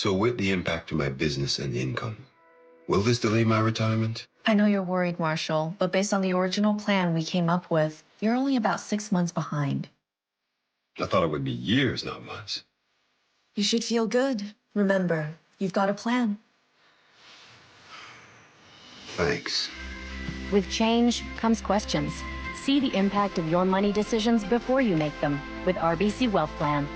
So with the impact to my business and income, will this delay my retirement? I know you're worried, Marshall, but based on the original plan we came up with, you're only about 6 months behind. I thought it would be years, not months. You should feel good. Remember, you've got a plan. Thanks. With change comes questions. See the impact of your money decisions before you make them with RBC Wealth Plan.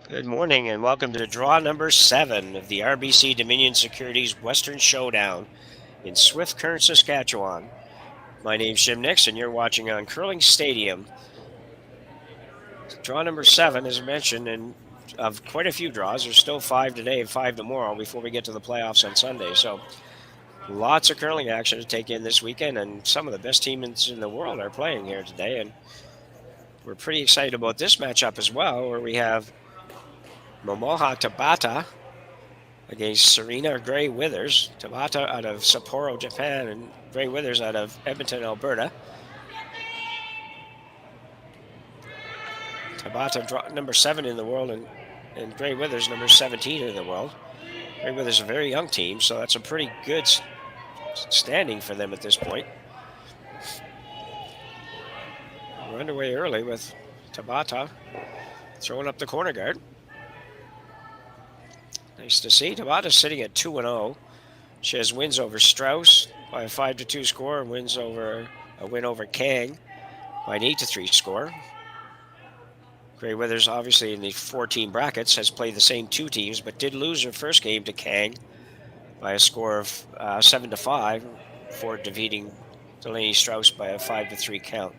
Good morning and welcome to draw number 7 of the RBC Dominion Securities Western Showdown in Swift Current, Saskatchewan. My name's Jim Nix and you're watching on Curling Stadium. Draw number 7, as I mentioned, and of quite a few draws. There's still 5 today and 5 tomorrow before we get to the playoffs on Sunday. So lots of curling action to take in this weekend, and some of the best teams in the world are playing here today. And we're pretty excited about this matchup as well, where we have Momoha Tabata against Serena Gray Withers. Tabata out of Sapporo, Japan, and Gray Withers out of Edmonton, Alberta. Tabata number 7 in the world, and Gray Withers number 17 in the world. Gray Withers is a very young team, so that's a pretty good standing for them at this point. We're underway early with Tabata throwing up the corner guard. Nice to see. Tabata's sitting at 2-0. She has wins over Strauss by a 5-2 score, and a win over Kang by an 8-3 score. Gray Withers, obviously in the 4-team brackets, has played the same 2 teams, but did lose her first game to Kang by a score of 7-5 before defeating Delaney Strauss by a 5-3 count.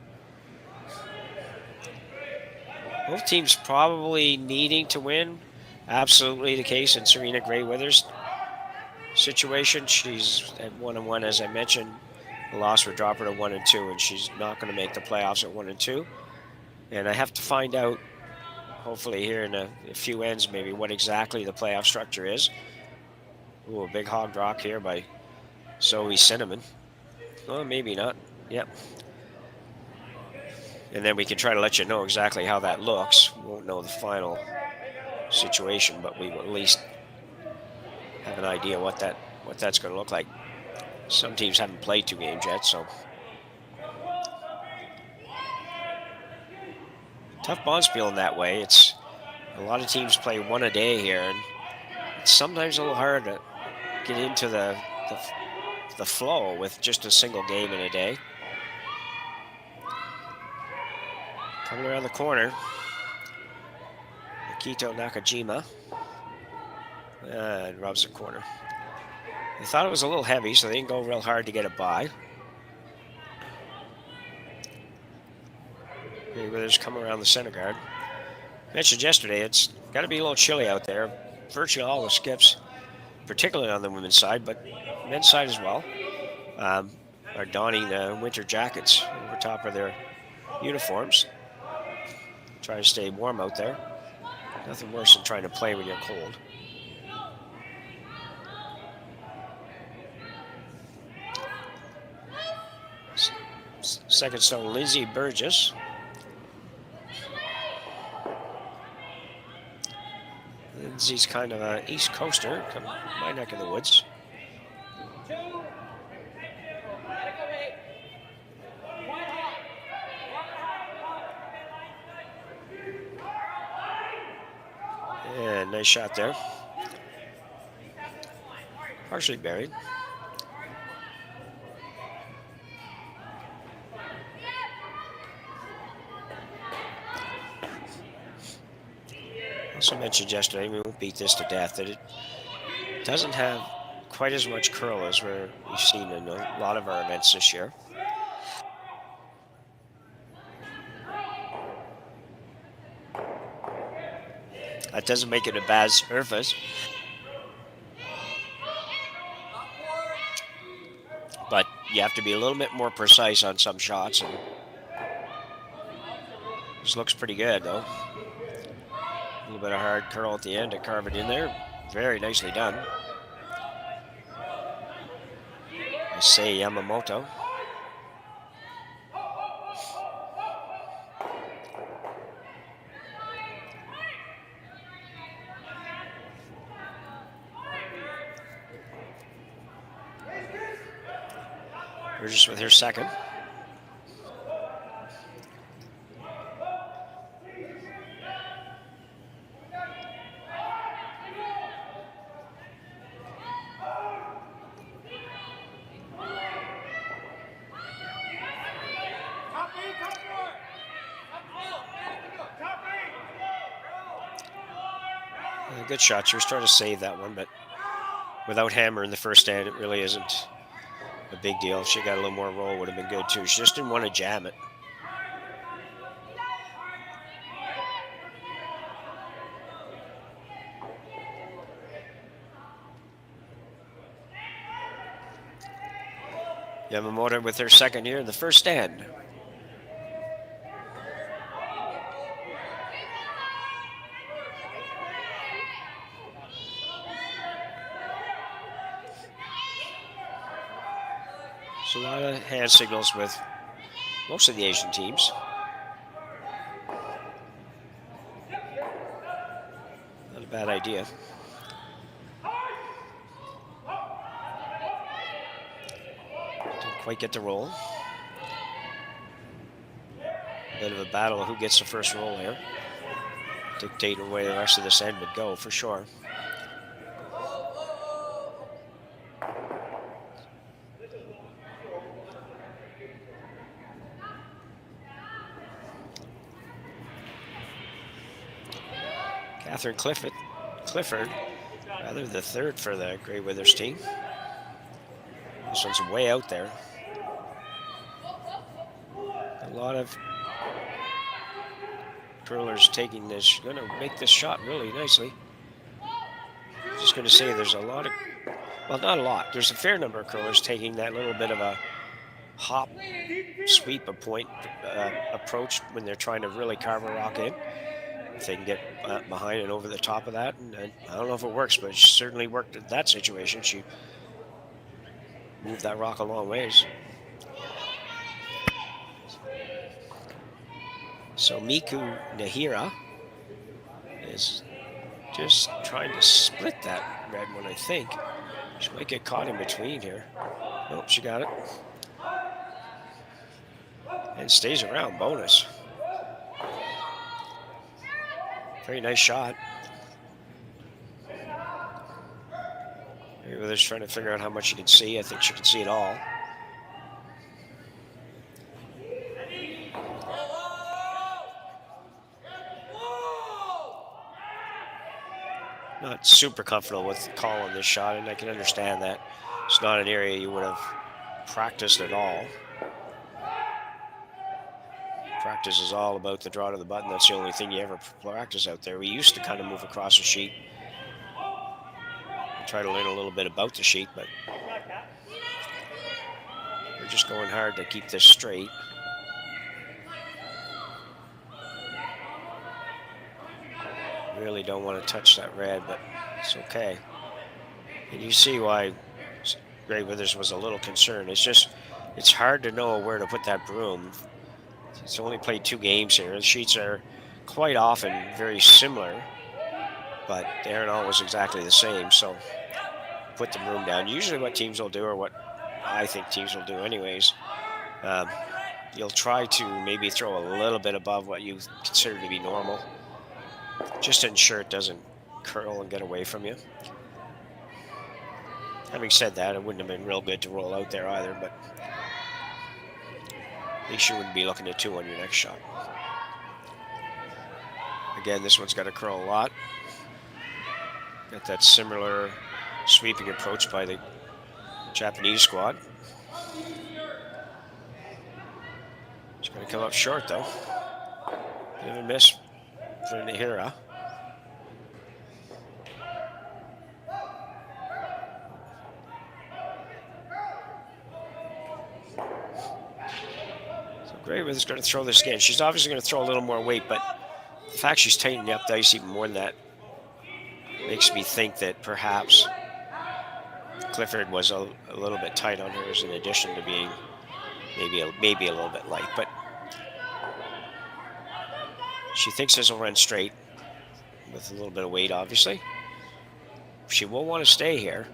Both teams probably needing to win. Absolutely the case in Serena Gray Withers' situation. She's at 1-1, as I mentioned. The loss would drop her to 1-2, and she's not going to make the playoffs at 1-2. And I have to find out, hopefully here in a few ends, maybe what exactly the playoff structure is. Ooh, a big hog rock here by Zoe Cinnamon. Well, maybe not. Yep. And then we can try to let you know exactly how that looks. We won't know the final situation, but we will at least have an idea what that's going to look like. Some teams haven't played 2 games yet, so tough bonspiel in that way. It's a lot of teams play 1 a day here, and it's sometimes a little hard to get into the flow with just a single game in a day. Coming around the corner, Akito Nakajima, and rubs the corner. They thought it was a little heavy, so they didn't go real hard to get it by. Gray Withers come around the center guard. Mentioned yesterday, it's got to be a little chilly out there. Virtually all the skips, particularly on the women's side, but men's side as well, are donning the winter jackets over top of their uniforms. Trying to stay warm out there. Nothing worse than trying to play when you're cold. Second stone, Lindsay Burgess. Lindsay's kind of an East Coaster, from my neck of the woods. And nice shot there. Partially buried. Also mentioned yesterday, we won't beat this to death, that it doesn't have quite as much curl as we've seen in a lot of our events this year. That doesn't make it a bad surface. But you have to be a little bit more precise on some shots. And this looks pretty good, though. A little bit of hard curl at the end to carve it in there. Very nicely done. I say Yamamoto. We're just with her second. Good shot. She was trying to save that one, but without hammer in the first stand, it really isn't a big deal. If she got a little more roll, would have been good too. She just didn't want to jam it. Yamamoto with her second here in the first stand. A lot of hand signals with most of the Asian teams. Not a bad idea. Didn't quite get the roll. A bit of a battle of who gets the first roll here. Dictating the way the rest of this end would go for sure. Catherine Clifford, rather the third for the Grey Withers team. This one's way out there. A lot of curlers taking this. She's going to make this shot really nicely. Just going to say there's a lot of, well, not a lot. There's a fair number of curlers taking that little bit of a hop, sweep, approach when they're trying to really carve a rock in. If they can get behind and over the top of that, and I don't know if it works, but she certainly worked in that situation. She moved that rock a long ways. So Miku Nahira is just trying to split that red one, I think. She might get caught in between here. Nope, she got it. And stays around, bonus. Very nice shot. Maybe they're just trying to figure out how much you can see. I think she can see it all. Not super comfortable with calling this shot, and I can understand that. It's not an area you would have practiced at all. Practice is all about the draw to the button. That's the only thing you ever practice out there. We used to kind of move across the sheet. Try to learn a little bit about the sheet, but we're just going hard to keep this straight. Really don't want to touch that red, but it's okay. And you see why Grey Withers was a little concerned. It's hard to know where to put that broom. It's only played 2 games here. The sheets are quite often very similar, but they aren't always exactly the same. So put the broom down. Usually what teams will do, or what I think teams will do anyways, you'll try to maybe throw a little bit above what you consider to be normal, just to ensure it doesn't curl and get away from you. Having said that, it wouldn't have been real good to roll out there either, but at least you wouldn't be looking at 2 on your next shot. Again, this one's got to curl a lot. Got that similar sweeping approach by the Japanese squad. It's going to come up short, though. Bit of a miss for Nihira. So Greyweather's going to throw this again. She's obviously going to throw a little more weight, but the fact she's tightening up the ice even more than that makes me think that perhaps Clifford was a little bit tight on hers in addition to being maybe a little bit light. But she thinks this will run straight with a little bit of weight, obviously. She will want to stay here.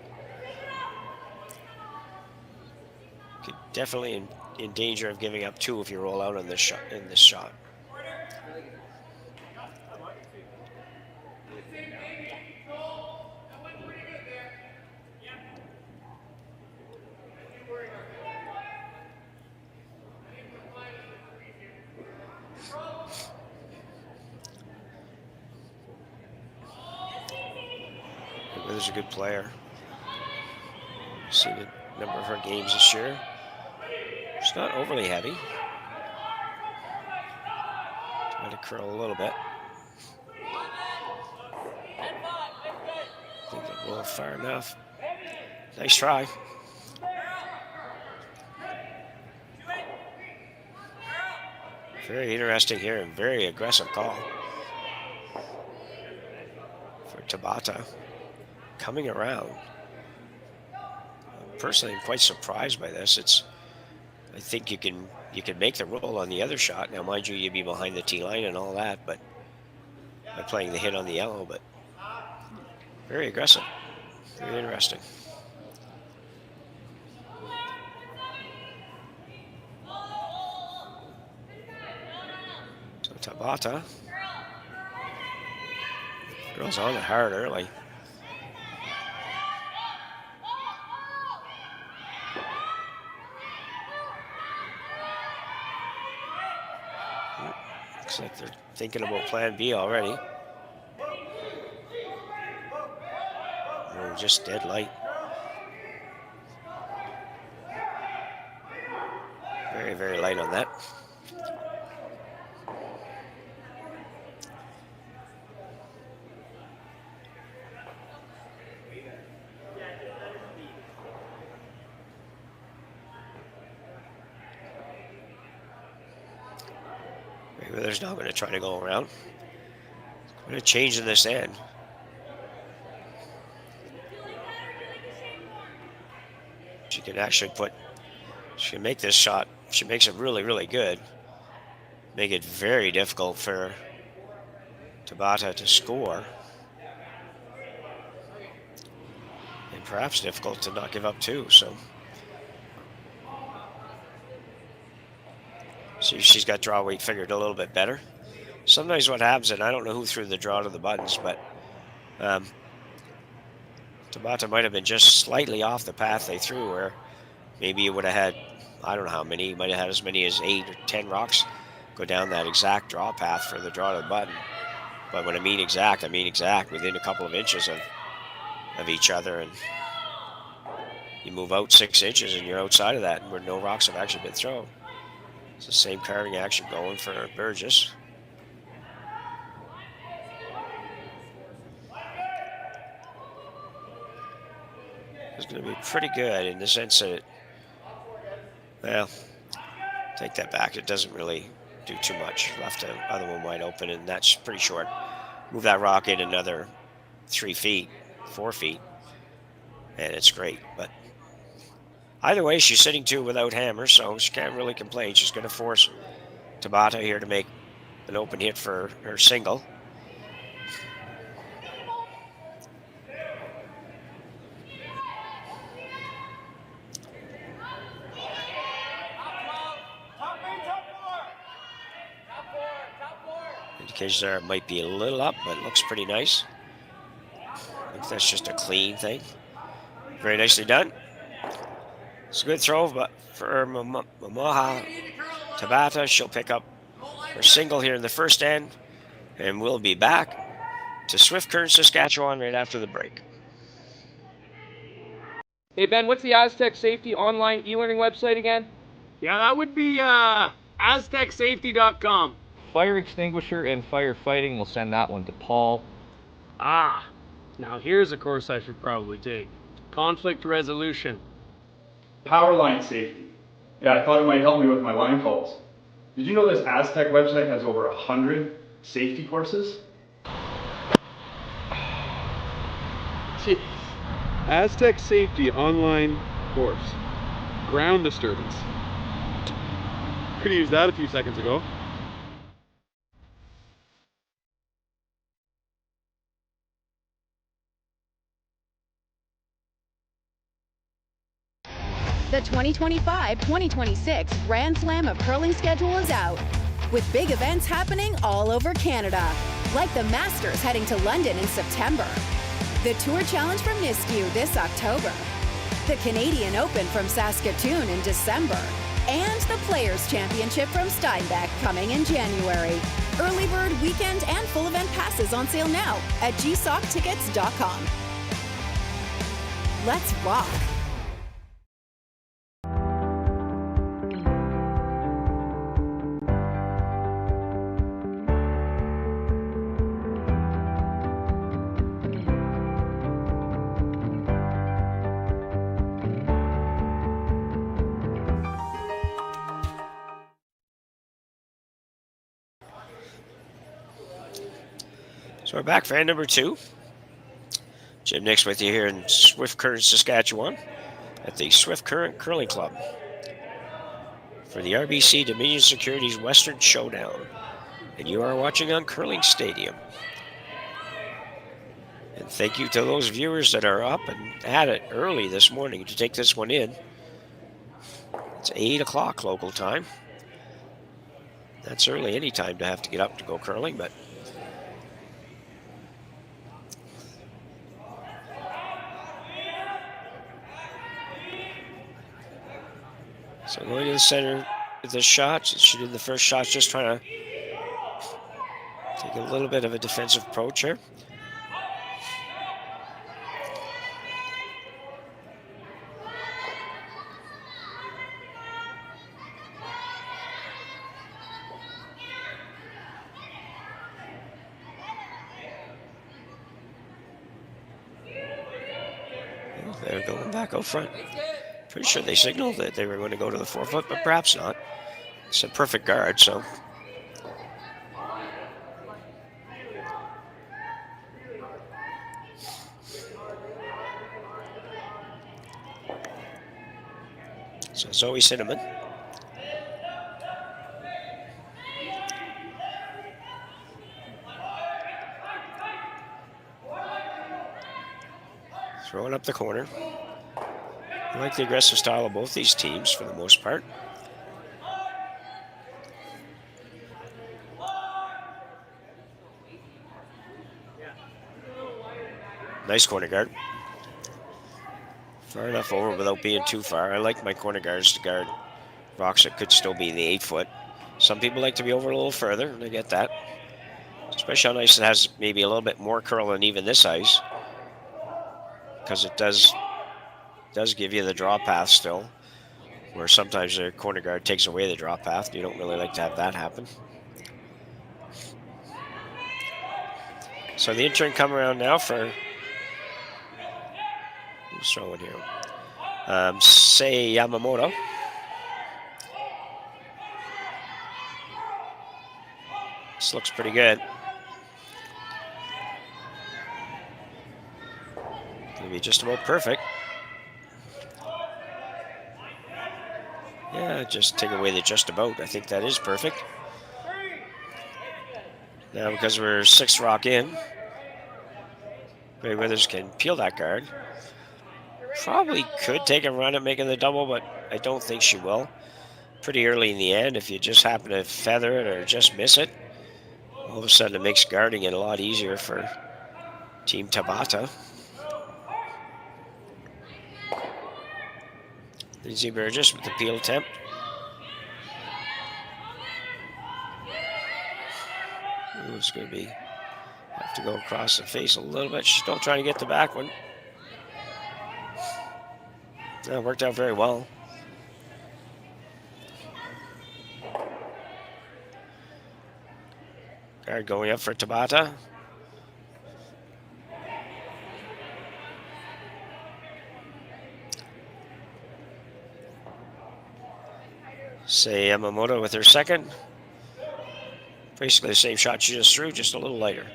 Could definitely in danger of giving up 2 if you roll out on this shot. Withers a good player. Seen a number of her games this year. She's not overly heavy. Trying to curl a little bit. I think that roll far enough. Nice try. Very interesting here and very aggressive call for Tabata. Coming around. Personally, I'm quite surprised by this. I think you can make the roll on the other shot. Now, mind you, you'd be behind the tee line and all that, but by playing the hit on the yellow, but very aggressive. Very interesting. So Tabata. Girls on it hard early. Looks like they're thinking about plan B already. Oh, just dead light. Very, very light on that. There's not going to try to go around. Going to change in this end. She can actually she can make this shot. She makes it really, really good. Make it very difficult for Tabata to score. And perhaps difficult to not give up 2, so. See, she's got draw weight figured a little bit better. Sometimes what happens, and I don't know who threw the draw to the buttons, but Tabata might have been just slightly off the path they threw, where maybe you would have had, I don't know how many, you might have had as many as 8 or 10 rocks go down that exact draw path for the draw to the button. But when I mean exact within a couple of inches of each other, and you move out 6 inches and you're outside of that where no rocks have actually been thrown. It's the same carving action going for Burgess. It's going to be pretty good in the sense that, well, take that back. It doesn't really do too much. Left the other one wide open, and that's pretty short. Move that rock in another 3 feet, 4 feet, and it's great. But either way, she's sitting 2 without hammer, so she can't really complain. She's going to force Tabata here to make an open hit for her single. Indication there it might be a little up, but it looks pretty nice. I think that's just a clean thing. Very nicely done. It's a good throw but for Momoha Tabata. She'll pick up her single here in the first end. And we'll be back to Swift Current, Saskatchewan right after the break. Hey Ben, what's the Aztec Safety online e-learning website again? Yeah, that would be aztecsafety.com. Fire extinguisher and firefighting, we'll send that one to Paul. Ah, now here's a course I should probably take. Conflict resolution. Power line safety. Yeah, I thought it might help me with my line calls. Did you know this Aztec website has over 100 safety courses? Jeez. Aztec Safety online course. Ground disturbance. Could have used that a few seconds ago. The 2025-2026 Grand Slam of Curling schedule is out, with big events happening all over Canada, like the Masters heading to London in September, the Tour Challenge from Nisku this October, the Canadian Open from Saskatoon in December, and the Players' Championship from Steinbeck coming in January. Early bird weekend and full event passes on sale now at gsoctickets.com. Let's rock! So we're back for end number 2. Jim Nix with you here in Swift Current, Saskatchewan at the Swift Current Curling Club for the RBC Dominion Securities Western Showdown. And you are watching on Curling Stadium. And thank you to those viewers that are up and at it early this morning to take this one in. It's 8 o'clock local time. That's early any time to have to get up to go curling, but so going to the center with the shots. She did the first shot, just trying to take a little bit of a defensive approach here. Oh, they're going back out front. Pretty sure they signaled that they were going to go to the 4-foot, but perhaps not. It's a perfect guard, so. So Zoe Cinnamon. Throwing up the corner. I like the aggressive style of both these teams for the most part. Nice corner guard. Far enough over without being too far. I like my corner guards to guard rocks that could still be in the 8-foot. Some people like to be over a little further, and I get that. Especially on ice that has maybe a little bit more curl than even this ice, because it does give you the draw path still, where sometimes the corner guard takes away the draw path. You don't really like to have that happen. So the intern come around now for, who's throwing here? Sei Yamamoto. This looks pretty good. Gonna be just about perfect. Yeah, just take away the just about. I think that is perfect. Now, because we're 6 rock in, Gray Withers can peel that guard. Probably could take a run at making the double, but I don't think she will. Pretty early in the end, if you just happen to feather it or just miss it, all of a sudden it makes guarding it a lot easier for Team Tabata. Lindsay Burgess with the peel attempt. Ooh, it's going to be, have to go across the face a little bit. She's still trying to get the back one. That worked out very well. Guard going up for Tabata. Say Yamamoto with her second. Basically the same shot she just threw, just a little lighter.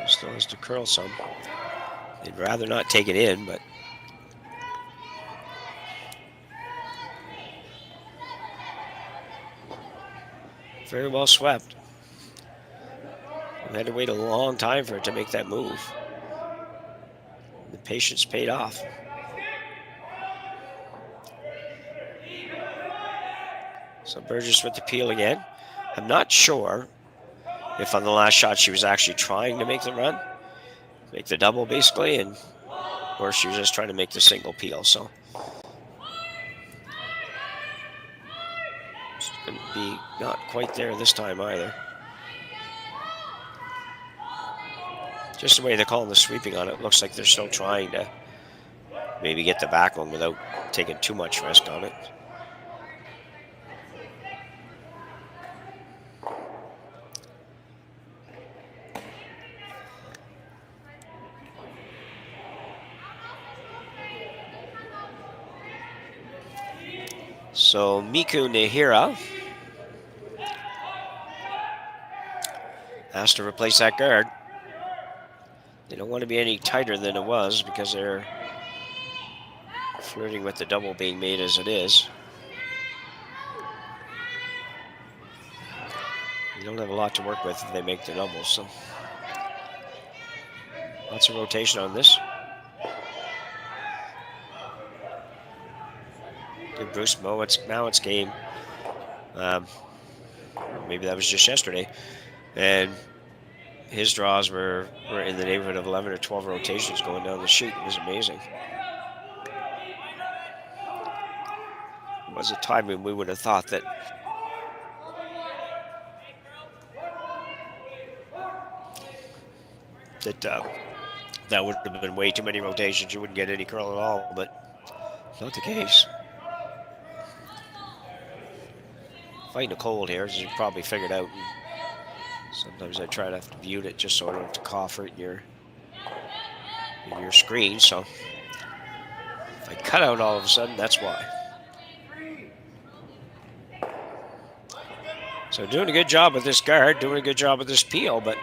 Still has to curl some. They'd rather not take it in, but very well swept. We had to wait a long time for it to make that move. The patience paid off. So Burgess with the peel again. I'm not sure if on the last shot she was actually trying to make the run, make the double basically, or she was just trying to make the single peel. So it's going to be not quite there this time either. Just the way they're calling the sweeping on it, looks like they're still trying to maybe get the back one without taking too much risk on it. So Miku Nehira has to replace that guard. They don't want to be any tighter than it was because they're flirting with the double being made as it is. You don't have a lot to work with if they make the doubles, so lots of rotation on this. Good Bruce Mo, now it's game. Maybe that was just yesterday. And his draws were in the neighborhood of 11 or 12 rotations going down the sheet. It was amazing. It was a time when we would have thought that that would have been way too many rotations. You wouldn't get any curl at all, but not the case. Fighting a cold here, as you probably figured out. Sometimes I try to mute it just so I don't have to cough right in your screen. So if I cut out all of a sudden, that's why. So doing a good job with this guard, doing a good job with this peel, but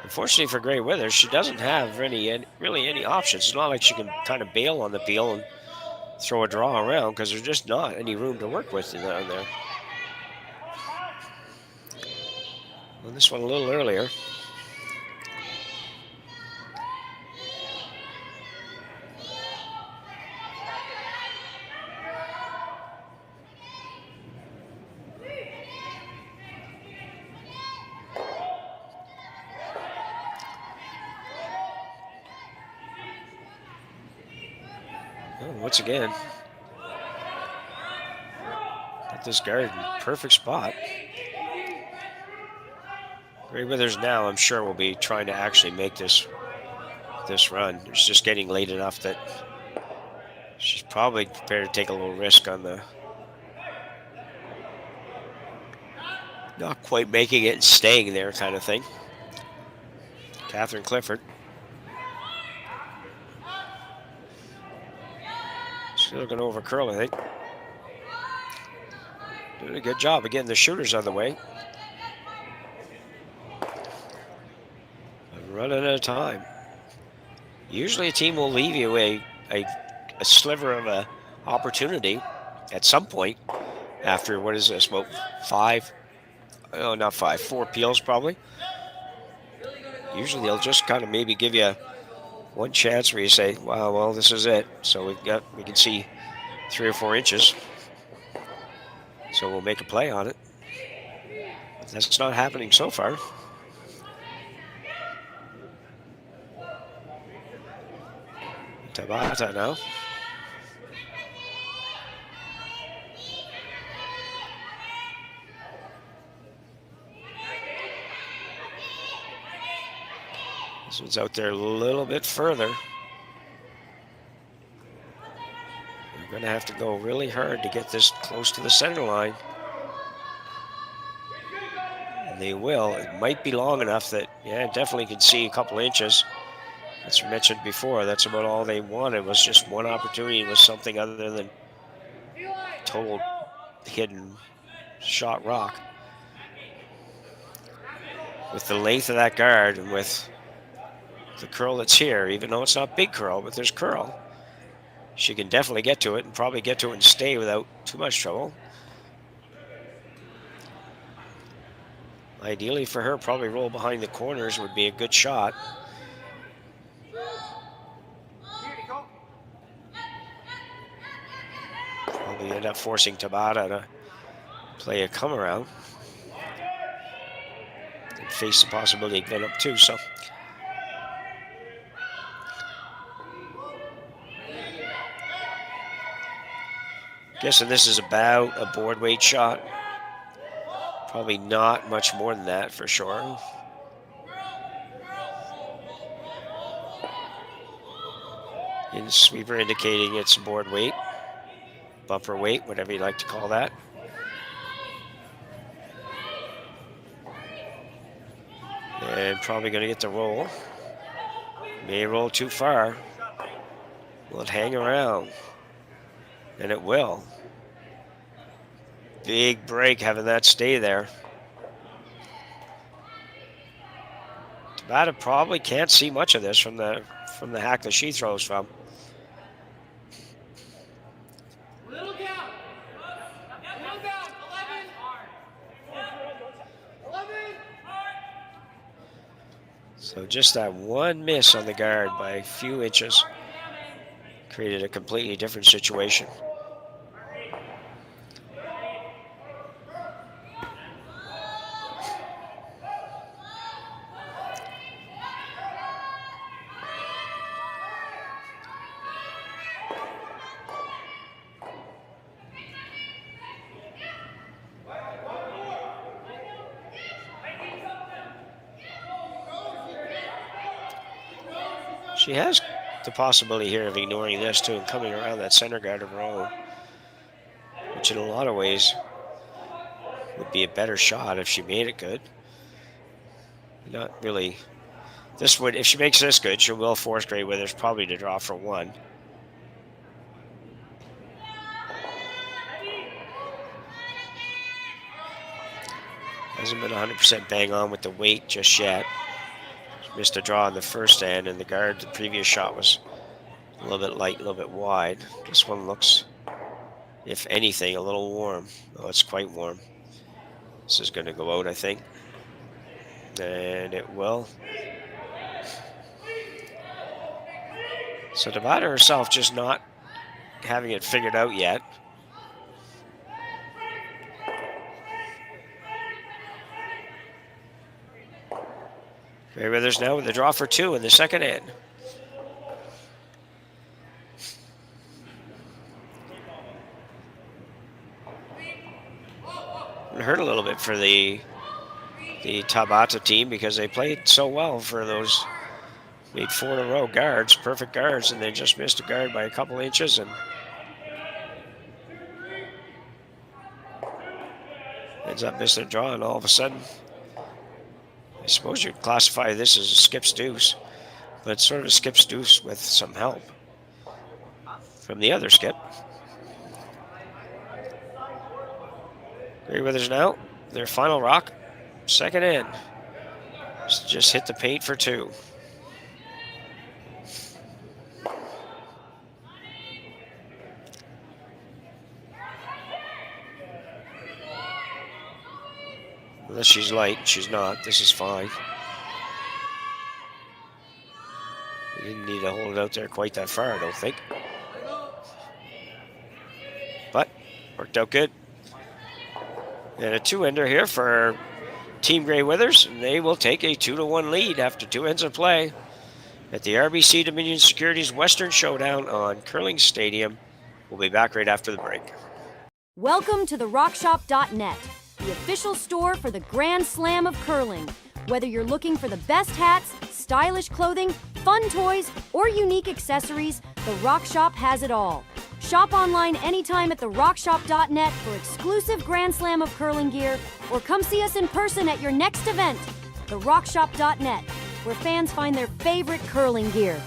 unfortunately for Grey Withers, she doesn't have really any options. It's not like she can kind of bail on the peel and throw a draw around because there's just not any room to work with down there. Well, this one a little earlier. Oh, once again, got this guard in perfect spot. Grey Withers now, I'm sure, will be trying to actually make this run. It's just getting late enough that she's probably prepared to take a little risk on the not quite making it and staying there kind of thing. Catherine Clifford. Still going to overcurl, I think. Doing a good job. Again, the shooter's on the way. Running out of time. Usually a team will leave you a sliver of a opportunity at some point after, what is this, about 4 peels probably. Usually they'll just kind of maybe give you one chance where you say, wow, well, this is it. So we can see 3 or 4 inches. So we'll make a play on it. But that's not happening so far. Tabata now. This one's out there a little bit further. You're going to have to go really hard to get this close to the center line. And they will. It might be long enough that, yeah, definitely can see a couple inches. As mentioned before, that's about all they wanted, was just one opportunity, was something other than total hidden shot rock. With the length of that guard and with the curl that's here, even though it's not big curl, but there's curl, she can definitely get to it and probably get to it and stay without too much trouble. Ideally for her, probably roll behind the corners would be a good shot. Probably end up forcing Tabata to play a come around and face the possibility of getting up too. So guessing this is about a board weight shot. Probably not much more than that for sure. In sweeper indicating it's board weight, bumper weight, whatever you like to call that. And probably going to get the roll. May roll too far. Will it hang around? And it will. Big break having that stay there. Tabata probably can't see much of this from the hack that she throws from. So just that one miss on the guard by a few inches created a completely different situation. She has the possibility here of ignoring this too and coming around that center guard of her own, which in a lot of ways would be a better shot if she made it good. Not really. This would, if she makes this good, she will force Grey Withers probably to draw for one. Hasn't been 100% bang on with the weight just yet. Missed a draw in the first end, and the guard, the previous shot was a little bit light, a little bit wide. This one looks, if anything, a little warm. Oh, it's quite warm. This is going to go out, I think. And it will. So Tabata herself just not having it figured out yet. Grey Withers now with the draw for two in the second end. It hurt a little bit for the Tabata team because they played so well for those, made four in a row guards, perfect guards, and they just missed a guard by a couple inches and ends up missing a draw, and all of a sudden, I suppose you'd classify this as a skip's deuce, but it's sort of a skip's deuce with some help from the other skip. Grey Withers now, their final rock, second end. Just hit the paint for two. Unless she's light, she's not. This is fine. We didn't need to hold it out there quite that far, I don't think. But worked out good. And a 2-ender here for Team Grey Withers, and they will take a 2-1 lead after 2 ends of play at the RBC Dominion Securities Western Showdown on Curling Stadium. We'll be back right after the break. Welcome to the RockShop.net, the official store for the Grand Slam of curling. Whether you're looking for the best hats, stylish clothing, fun toys, or unique accessories, the Rock Shop has it all. Shop online anytime at therockshop.net for exclusive Grand Slam of curling gear, or come see us in person at your next event. Therockshop.net, where fans find their favorite curling gear.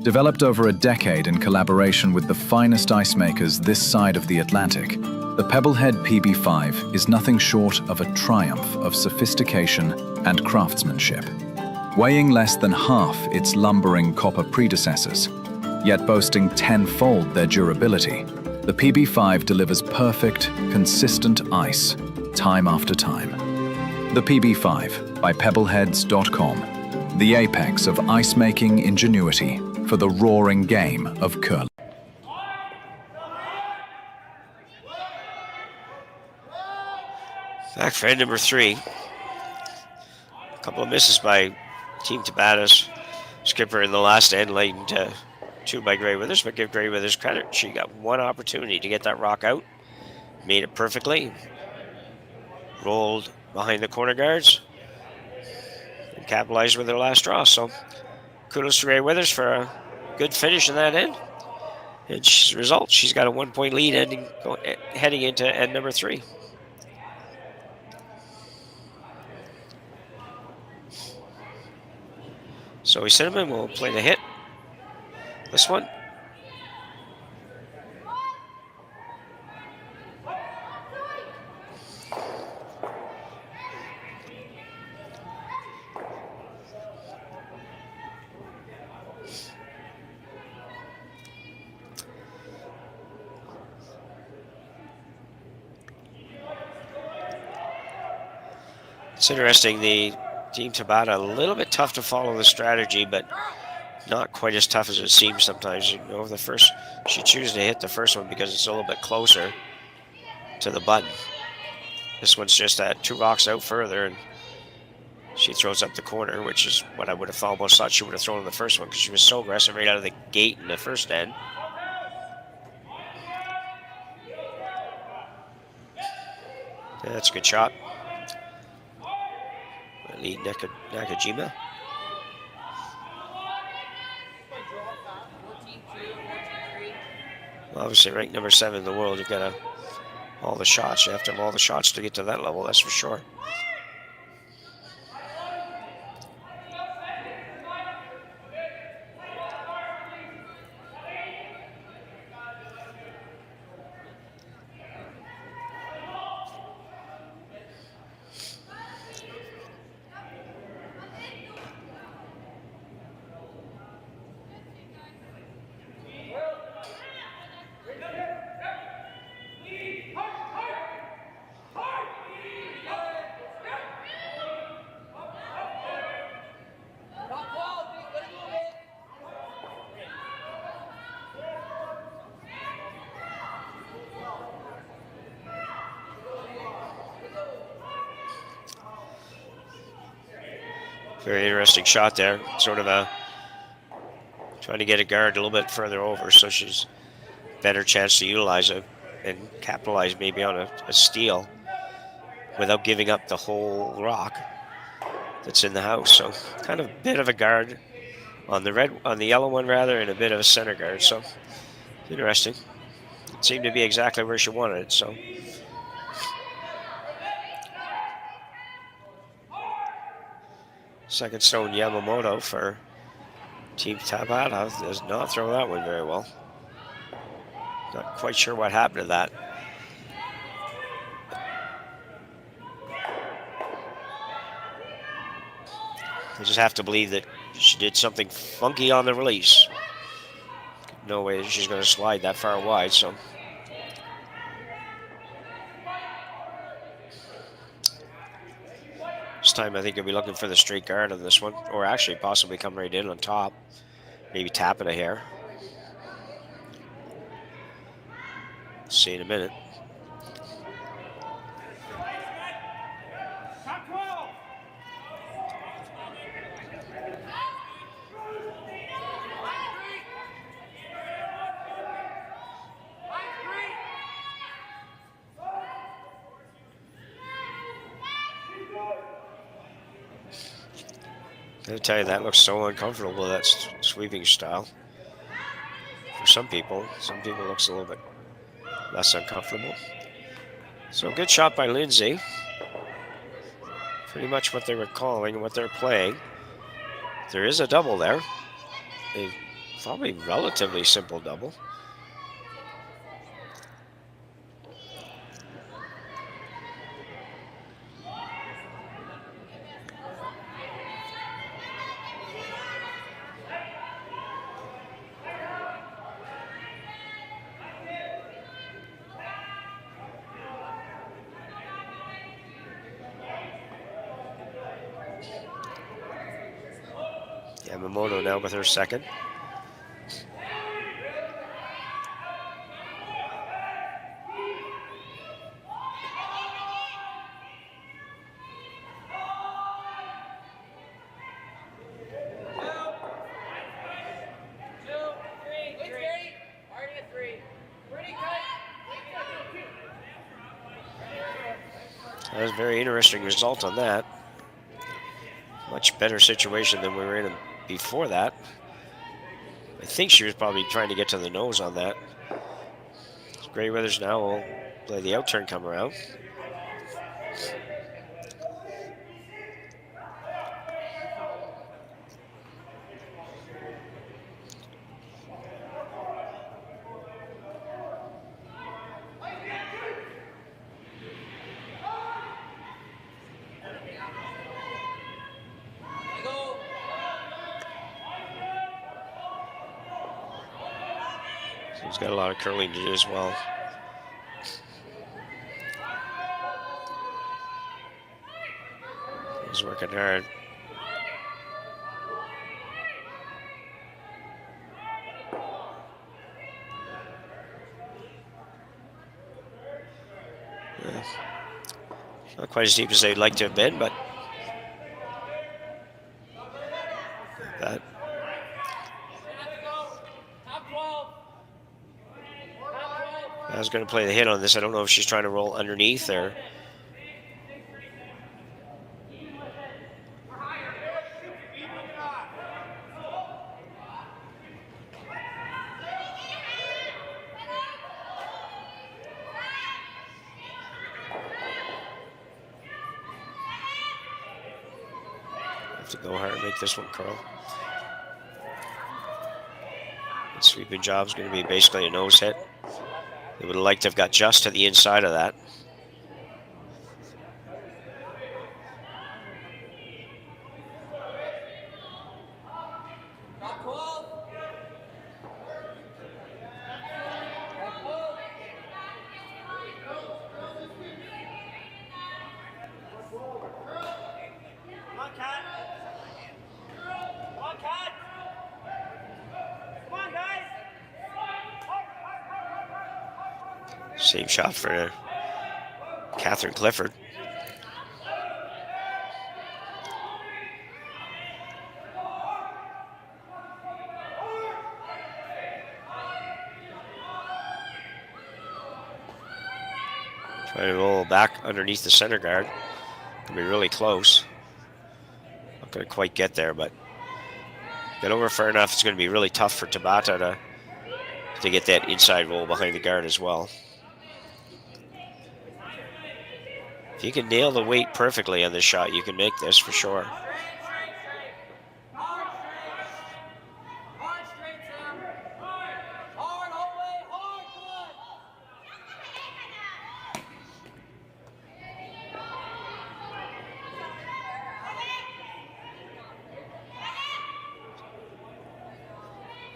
Developed over a decade in collaboration with the finest ice makers this side of the Atlantic, the Pebblehead PB5 is nothing short of a triumph of sophistication and craftsmanship. Weighing less than half its lumbering copper predecessors, yet boasting tenfold their durability, the PB5 delivers perfect, consistent ice, time after time. The PB5 by Pebbleheads.com, the apex of ice-making ingenuity for the roaring game of curling. Back for end number 3. A couple of misses by Team Tabata's skipper in the last end, leading to 2 by Grey Withers, but give Grey Withers credit. She got one opportunity to get that rock out, made it perfectly, rolled behind the corner guards, and capitalized with her last draw. So kudos to Grey Withers for a good finish in that end. And as a result, she's got a 1-point lead heading into end number 3. So Cinnamon will play the hit. This one. It's interesting, the Team Tabata, a little bit tough to follow the strategy, but not quite as tough as it seems sometimes. You know, she chooses to hit the first one because it's a little bit closer to the button. This one's just 2 rocks out further, and she throws up the corner, which is what I would have almost thought she would have thrown in the first one because she was so aggressive right out of the gate in the first end. Yeah, that's a good shot. Lead Nakajima. Well, obviously, ranked number 7 in the world, you've got all the shots. You have to have all the shots to get to that level, that's for sure. Very interesting shot there. Sort of trying to get a guard a little bit further over, so she's better chance to utilize it and capitalize maybe on a steal without giving up the whole rock that's in the house. So kind of a bit of a guard on the yellow one rather, and a bit of a center guard. So interesting. It seemed to be exactly where she wanted it. So Second stone Yamamoto for Team Tabata does not throw that one very well. Not quite sure what happened to that. I just have to believe that she did something funky on the release. No way that she's going to slide that far wide, so. This time I think you'll be looking for the straight guard on this one, or actually possibly come right in on top. Maybe tap it a hair. See in a minute. I'll tell you, that looks so uncomfortable, that sweeping style. For some people it looks a little bit less uncomfortable. So good shot by Lindsay. Pretty much what they were calling, what they're playing. There is a double there. A probably relatively simple double. Yamamoto now with her second. That was a very interesting result on that. Much better situation than we were in before that. I think she was probably trying to get to the nose on that. Gray Weathers now will play the out turn come around. He's got a lot of curling to do as well. He's working hard. Yeah. Not quite as deep as they'd like to have been, but that. I was going to play the hit on this. I don't know if she's trying to roll underneath or. Have to go hard and make this one curl. The sweeping job is going to be basically a nose hit. They would have liked to have got just to the inside of that. Same shot for Catherine Clifford. Trying to roll back underneath the center guard. Gonna be really close. Not gonna quite get there, but get over far enough. It's gonna be really tough for Tabata to get that inside roll behind the guard as well. If you can nail the weight perfectly on this shot, you can make this for sure.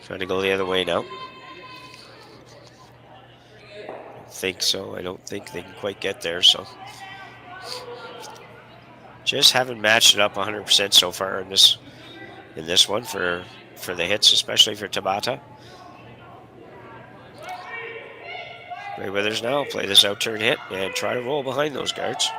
Trying to go the other way now. Think so. I don't think they can quite get there, so just haven't matched it up 100% so far in this one for the hits, especially for Tabata. Gray Withers now play this out turn hit and try to roll behind those guards.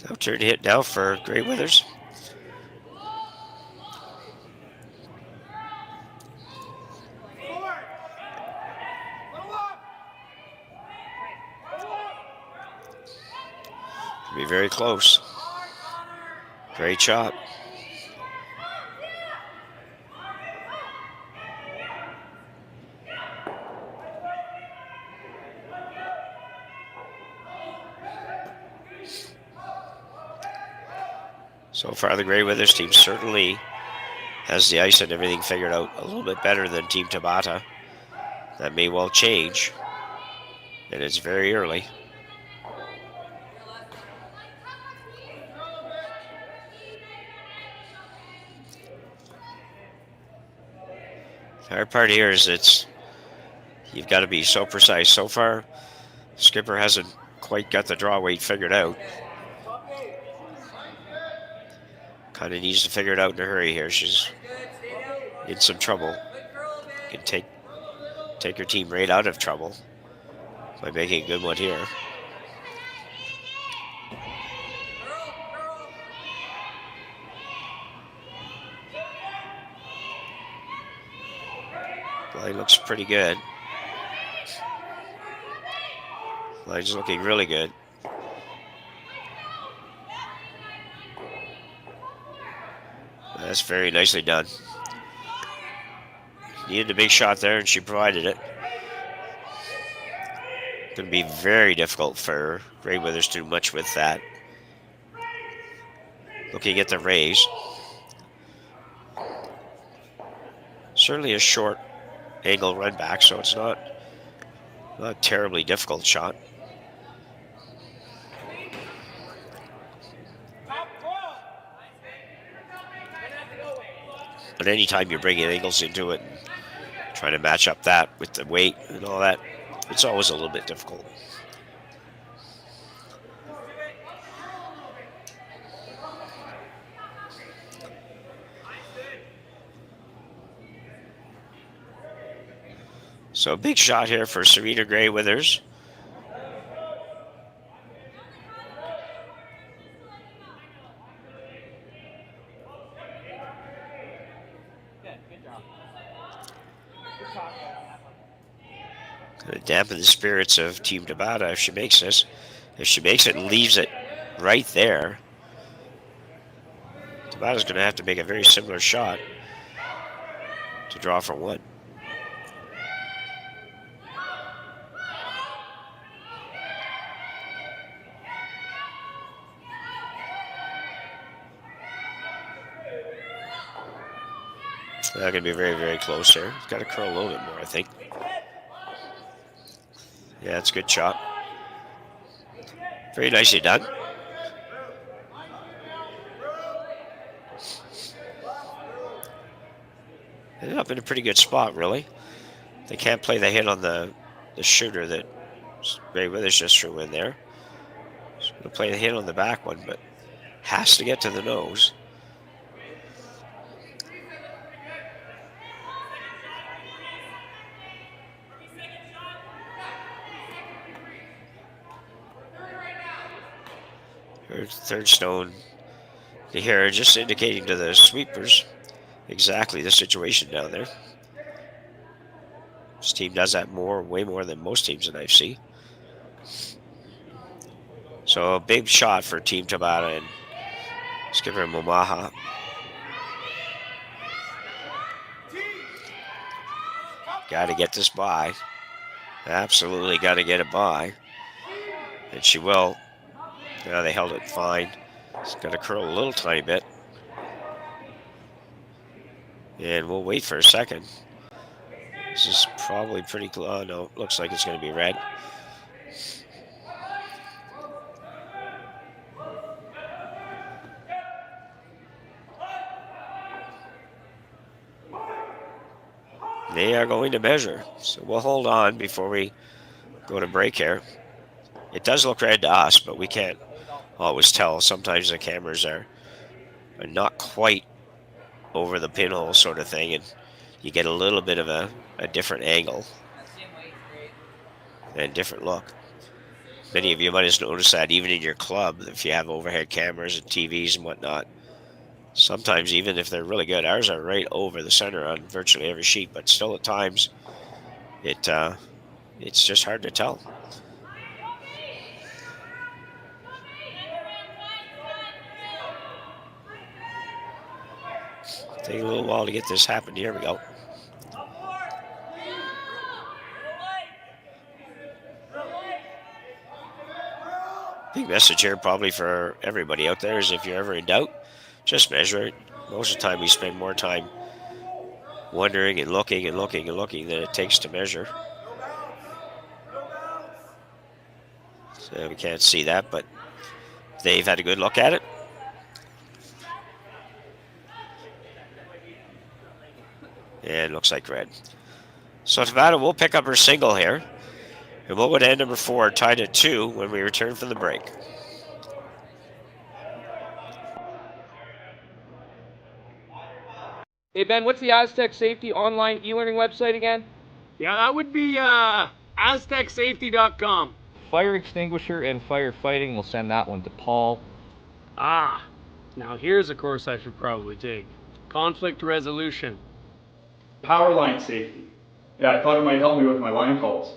Out turn hit now for Gray Withers. Be very close. Great shot. So far, the Gray Withers team certainly has the ice and everything figured out a little bit better than Team Tabata. That may well change, and it's very early. The hard part here is you've got to be so precise. So far, Skipper hasn't quite got the draw weight figured out. Kind of needs to figure it out in a hurry here. She's in some trouble. Can take her team right out of trouble by making a good one here. Line looks pretty good. Line's looking really good. That's very nicely done. Needed a big shot there, and she provided it. Going to be very difficult for Gray Withers to do much with that. Looking at the raise. Certainly a short angle run back, so it's not a terribly difficult shot. But anytime you're bringing angles into it and trying to match up that with the weight and all that, it's always a little bit difficult. So a big shot here for Serena Gray Withers. Going to dampen the spirits of Team Tabata if she makes this. If she makes it and leaves it right there, Tabata's going to have to make a very similar shot to draw for one. That's going to be very, very close here. Got to curl a little bit more, I think. Yeah, it's a good shot. Very nicely done. Ended up in a pretty good spot, really. They can't play the hit on the shooter that Gray Withers just threw in there. She's going to play the hit on the back one, but has to get to the nose. Third stone here, just indicating to the sweepers exactly the situation down there. This team does that way more than most teams that I've seen. So a big shot for Team Tabata and skipper Momoha. Got to get this by. Absolutely got to get it by. And she will. Yeah, they held it fine. It's got to curl a little tiny bit. And we'll wait for a second. This is probably pretty close. Oh, no, looks like it's going to be red. They are going to measure. So we'll hold on before we go to break here. It does look red to us, but we can't always tell. Sometimes the cameras are not quite over the pinhole sort of thing, and you get a little bit of a different angle and different look. Many of you might have noticed that even in your club, if you have overhead cameras and TVs and whatnot. Sometimes even if they're really good, ours are right over the center on virtually every sheet, but still at times it's just hard to tell. Take a little while to get this happen. Here we go. Big message here probably for everybody out there is if you're ever in doubt, just measure it. Most of the time we spend more time wondering and looking and looking and looking than it takes to measure. So we can't see that, but they've had a good look at it. And looks like red. So Tabata will pick up her single here. And we'll go to end number 4, tied at 2 when we return from the break. Hey Ben, what's the Aztec Safety online e-learning website again? Yeah, that would be aztecsafety.com. Fire extinguisher and firefighting, we'll send that one to Paul. Ah, now here's a course I should probably take. Conflict resolution. Power line safety. Yeah, I thought it might help me with my line calls.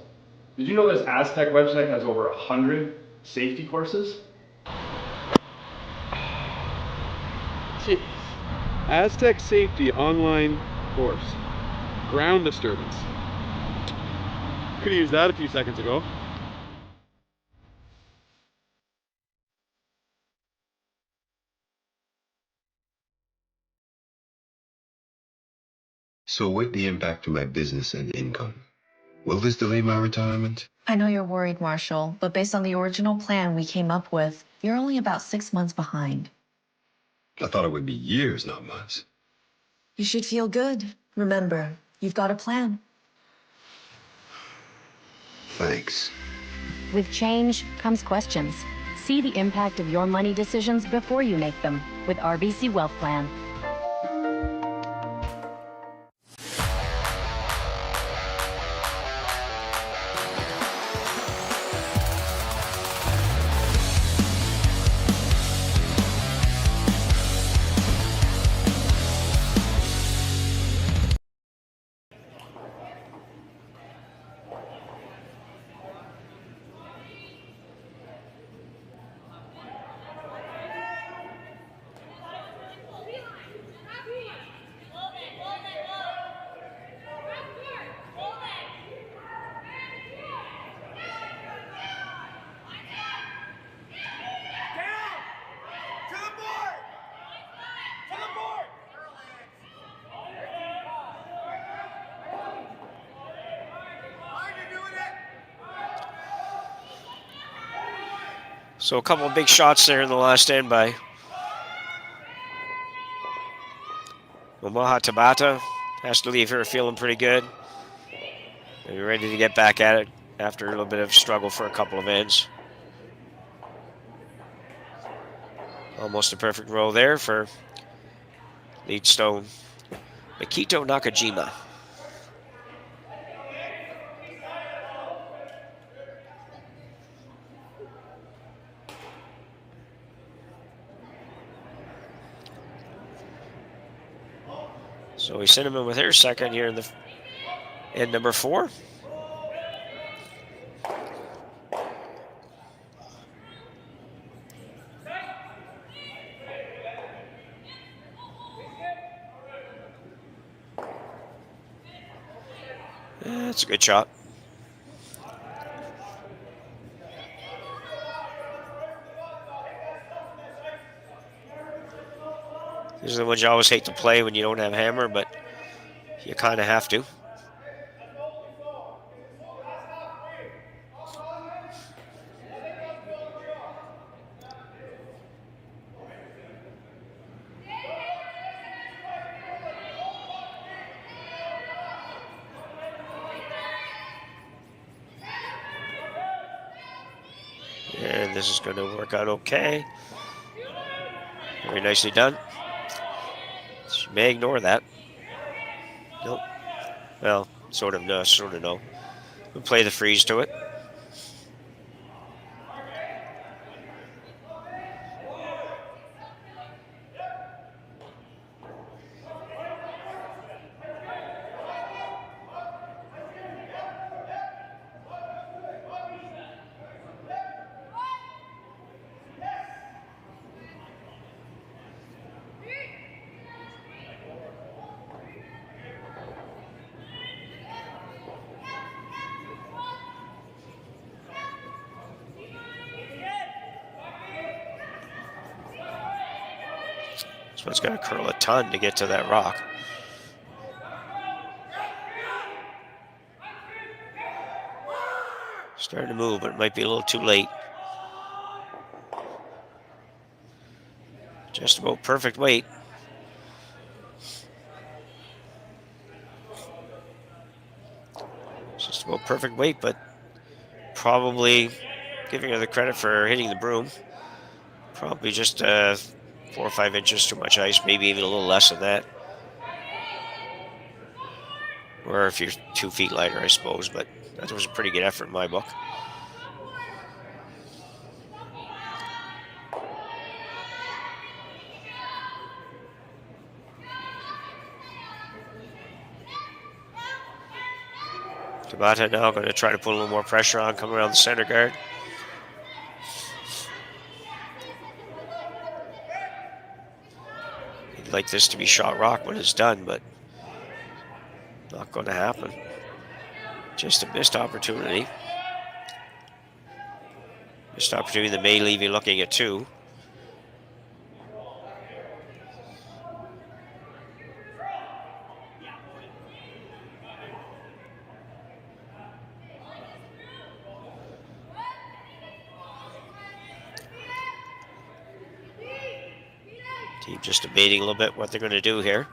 Did you know this Aztec website has over 100 safety courses? Jeez. Aztec Safety online course. Ground disturbance. Could have used that a few seconds ago. So what's the impact to my business and income? Will this delay my retirement? I know you're worried, Marshall, but based on the original plan we came up with, you're only about 6 months behind. I thought it would be years, not months. You should feel good. Remember, you've got a plan. Thanks. With change comes questions. See the impact of your money decisions before you make them with RBC Wealth Plan. So a couple of big shots there in the last end by Momoha Tabata. Has to leave her feeling pretty good. Maybe ready to get back at it after a little bit of struggle for a couple of ends. Almost a perfect roll there for lead stone Makito Nakajima. So we sent him in with her second here in the And number 4. That's a good shot. These are the ones you always hate to play when you don't have hammer, but you kind of have to. And this is going to work out okay. Very nicely done. She may ignore that. Nope. Well, sort of no, sort of no. We'll play the freeze to it. So it's going to curl a ton to get to that rock. Starting to move, but it might be a little too late. Just about perfect weight. Just about perfect weight, but probably giving her the credit for hitting the broom. Probably just 4 or 5 inches too much ice, maybe even a little less than that. Or if you're 2 feet lighter, I suppose, but that was a pretty good effort in my book. Tabata now going to try to put a little more pressure on, come around the center guard. He'd like this to be shot rock when it's done, but not going to happen. Just a missed opportunity. Missed opportunity that may leave you looking at 2. Team just debating a little bit what they're going to do here.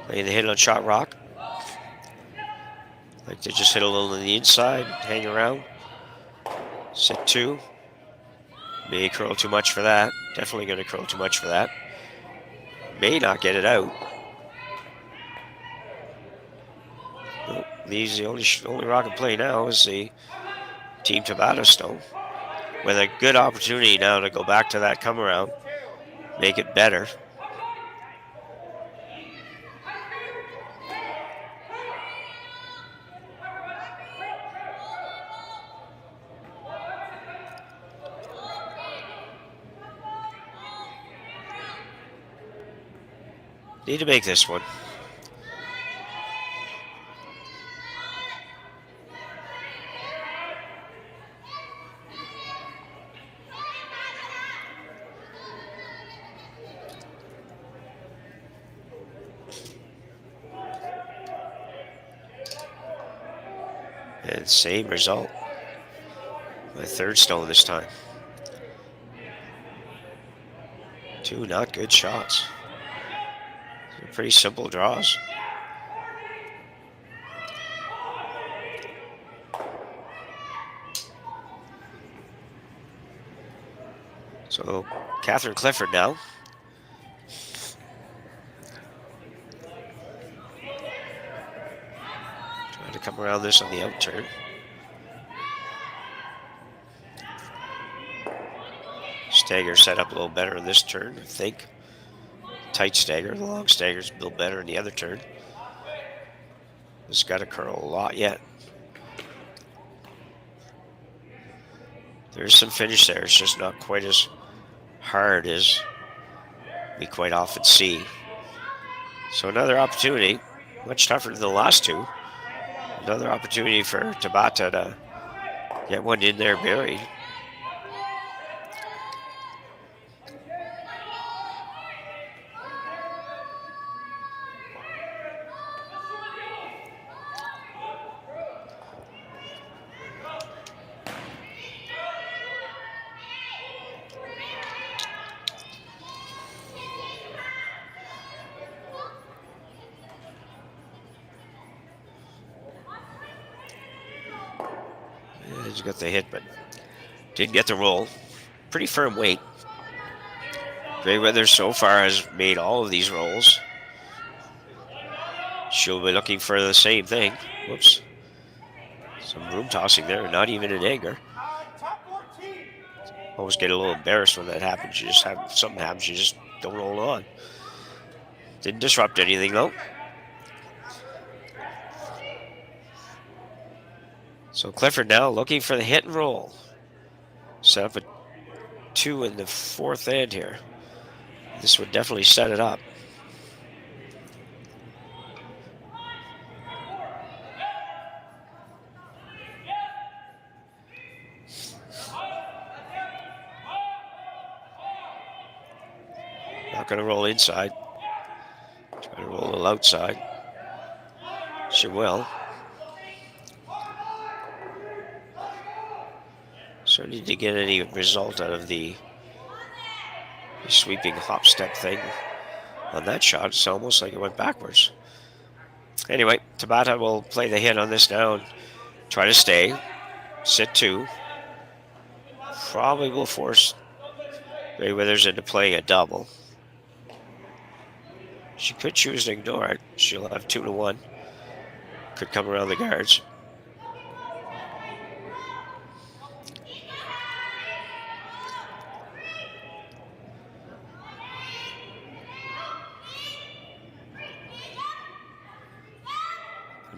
Playing the hit on shot rock. Like to just hit a little on the inside, hang around. Sit 2. May curl too much for that. Definitely going to curl too much for that. May not get it out. Nope. The only rock in play now is the Team Tabata stone. With a good opportunity now to go back to that come around, make it better. Need to make this one. And same result. My 3rd stone this time. 2 not good shots. Pretty simple draws. So Catherine Clifford now. Trying to come come around this on the out turn. Stagger set up a little better in this turn, I think. Tight stagger. The long stagger's a little better in the other turn. It's got to curl a lot yet. There's some finish there. It's just not quite as hard as we quite often see. So another opportunity, much tougher than the last two. Another opportunity for Tabata to get one in there buried. He's got the hit, but didn't get the roll. Pretty firm weight. Greyweather so far has made all of these rolls. She'll be looking for the same thing. Whoops. Some room tossing there, not even in anger. Always get a little embarrassed when that happens. You just have something happens, you just don't hold on. Didn't disrupt anything though. So Clifford now looking for the hit and roll. Set up a 2 in the fourth end here. This would definitely set it up. Not going to roll inside. Try to roll a little outside. She will. Certainly didn't get any result out of the sweeping hop step thing on that shot. It's almost like it went backwards. Anyway, Tabata will play the hit on this now and try to stay. Sit 2. Probably will force Greyweathers into playing a double. She could choose to ignore it. She'll have 2-1. Could come around the guards.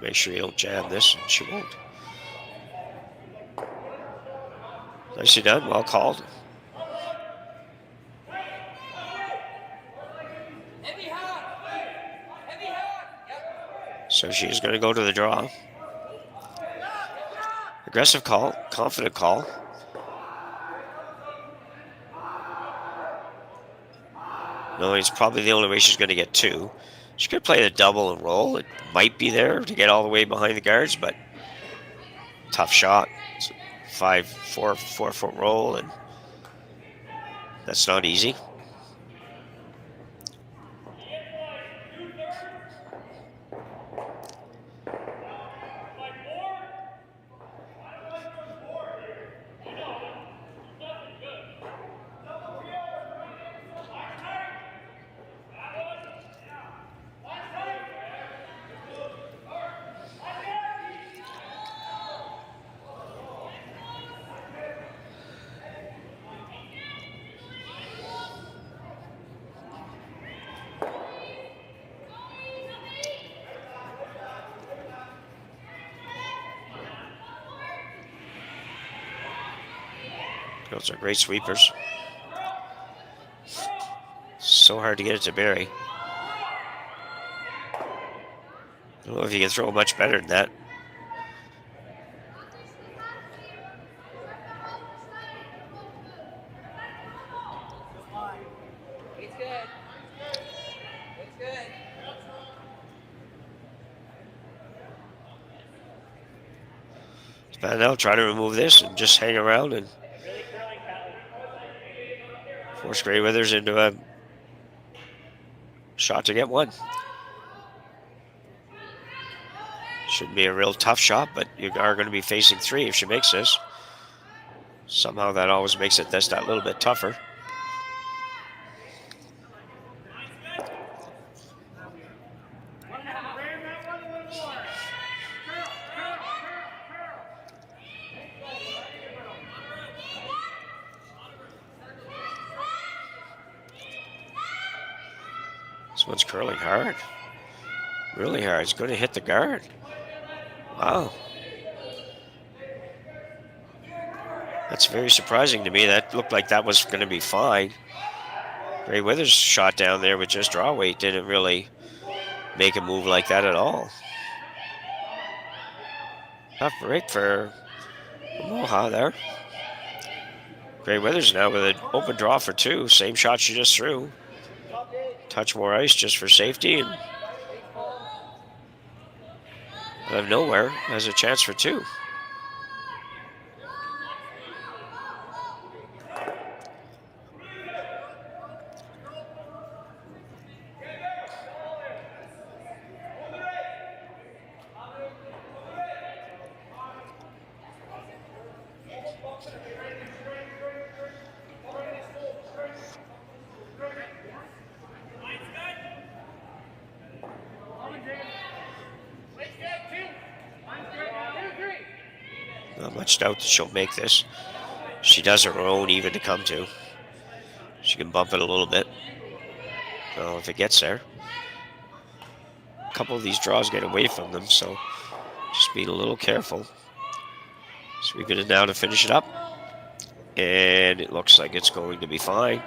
Make sure you don't jam this, and she won't. Nicely done, well called. So she's going to go to the draw. Aggressive call, confident call. No, it's probably the only way she's going to get 2. She could play the double and roll. It might be there to get all the way behind the guards, but tough shot. It's a 4-4 roll, and that's not easy. Those are great sweepers. So hard to get it to bury. I don't know if you can throw much better than that. It's good. It's good. But now try to remove this and just hang around and force Greyweathers into a shot to get 1. Shouldn't be a real tough shot, but you are going to be facing 3 if she makes this. Somehow that always makes it just that little bit tougher. This one's curling hard. Really hard. It's going to hit the guard. Wow. That's very surprising to me. That looked like that was going to be fine. Gray Withers shot down there with just draw weight. Didn't really make a move like that at all. Tough break for Momoha there. Gray Withers now with an open draw for 2. Same shot she just threw. Touch more ice just for safety. And out of nowhere has a chance for 2. Not much doubt that she'll make this. She does her own even to come to. She can bump it a little bit. Well, if it gets there. A couple of these draws get away from them, so just being a little careful. Sweeping it down to finish it up. And it looks like it's going to be fine.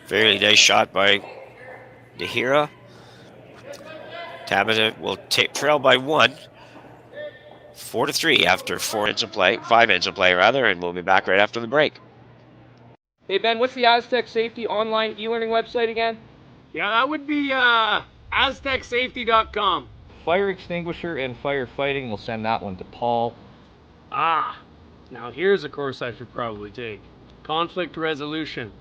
Very nice shot by Nahira. Tabata will trail by 1. 4-3 after 5 ends of play, and we'll be back right after the break. Hey Ben, what's the Aztec Safety online e-learning website again? Yeah, that would be aztecsafety.com. Fire extinguisher and firefighting, we'll send that one to Paul. Ah, now here's a course I should probably take. Conflict resolution.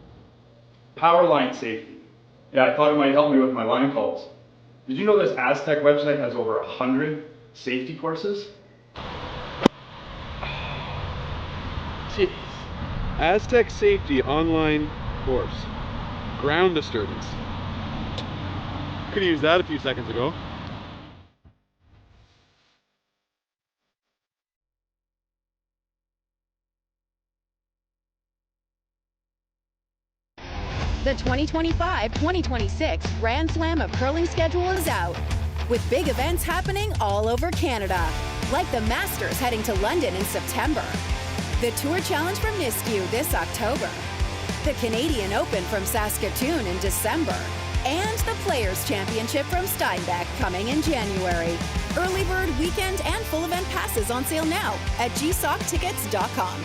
Power line safety. Yeah, I thought it might help me with my line calls. Did you know this Aztec website has over 100 safety courses? Jeez. Aztec Safety online course. Ground disturbance. Could have used that a few seconds ago. The 2025-2026 Grand Slam of Curling schedule is out, with big events happening all over Canada, like the Masters heading to London in September, the Tour Challenge from Nisku this October, the Canadian Open from Saskatchewan in December, and the Players' Championship from Steinbach coming in January. Early bird weekend and full event passes on sale now at gsoctickets.com.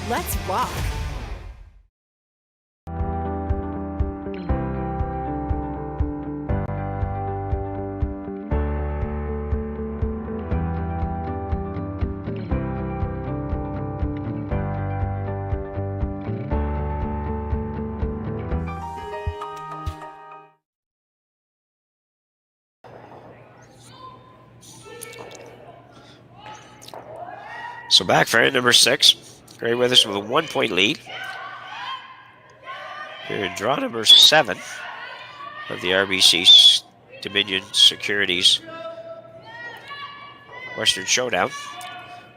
Let's rock! So back for end number 6. Gray Withers with a 1-point lead. Here in draw number 7 of the RBC Dominion Securities Western Showdown.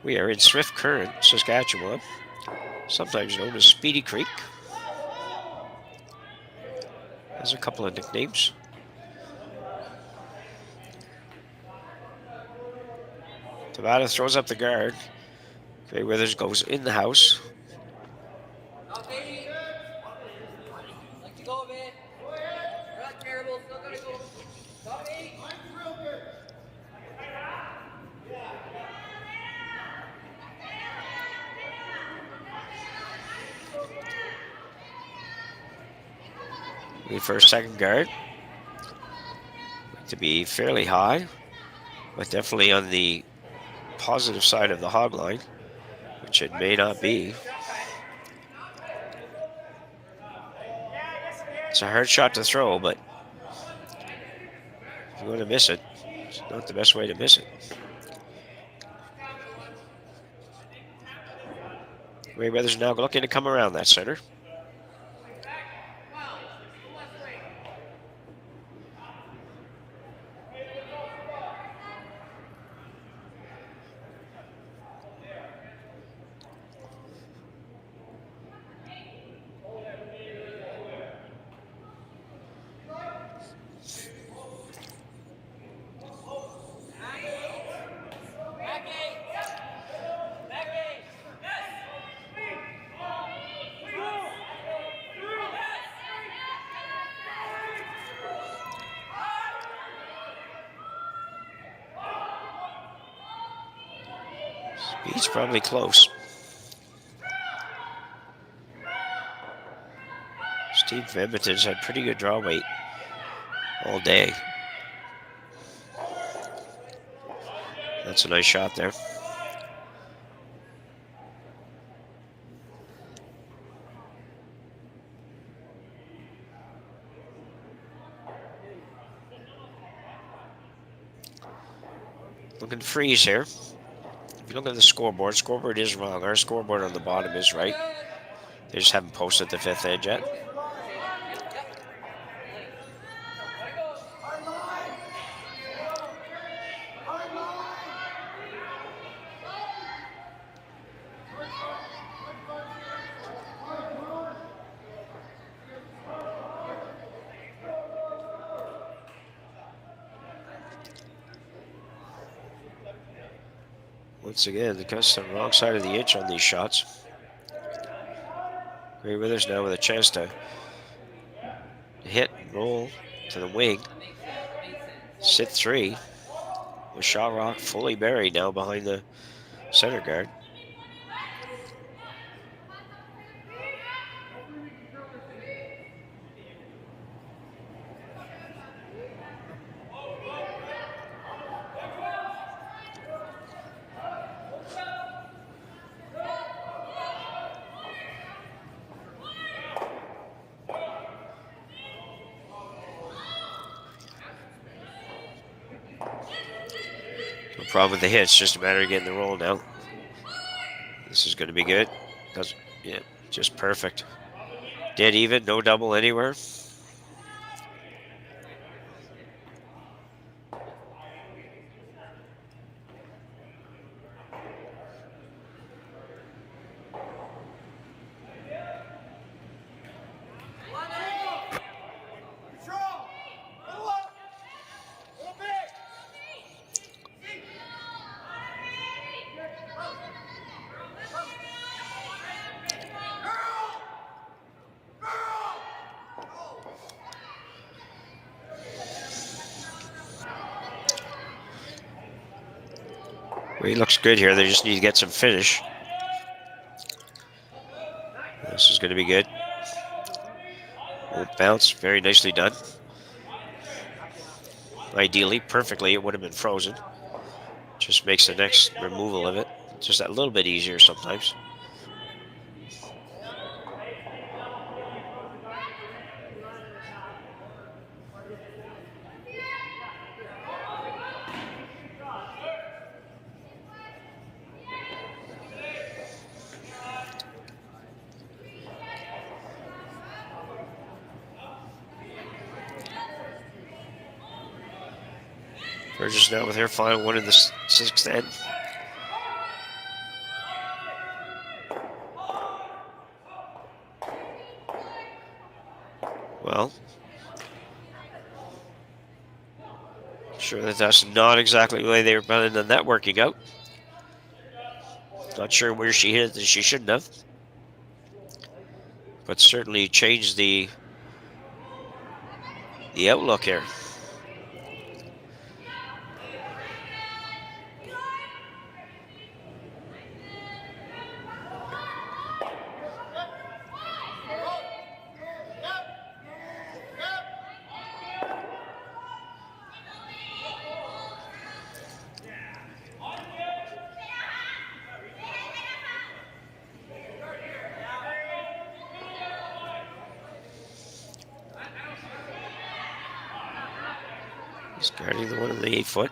We are in Swift Current, Saskatchewan, sometimes known as Speedy Creek. Has a couple of nicknames. Tabata throws up the guard. Gray Withers goes in the house. Like to go a bit. Not terrible, still gonna go. Copy. The first, second guard. To be fairly high, but definitely on the positive side of the hog line, which it may not be. It's a hard shot to throw, but if you want to miss it, it's not the best way to miss it. Gray Withers now looking to come around that center. Speed's probably close. Steve Edmonton's had pretty good draw weight all day. That's a nice shot there. Looking to freeze here. If you look at the scoreboard is wrong. Our scoreboard on the bottom is right. They just haven't posted the 5th edge yet. Once again, the cuts the wrong side of the inch on these shots. Gray Withers now with a chance to hit and roll to the wing. Sit 3 with Shot Rock fully buried now behind the center guard. No problem with the hits, just a matter of getting the roll now. This is going to be good. Yeah, just perfect. Dead even, no double anywhere. He looks good here. They just need to get some finish. This is going to be good. Bounce, very nicely done. Ideally, perfectly, it would have been frozen. Just makes the next removal of it just a little bit easier sometimes. Burgess now with her final one in the 6th end. Well, sure that's not exactly the way they were planning on that working out. Not sure where she hit it that she shouldn't have, but certainly changed the outlook here. Guarding the one on the 8-foot.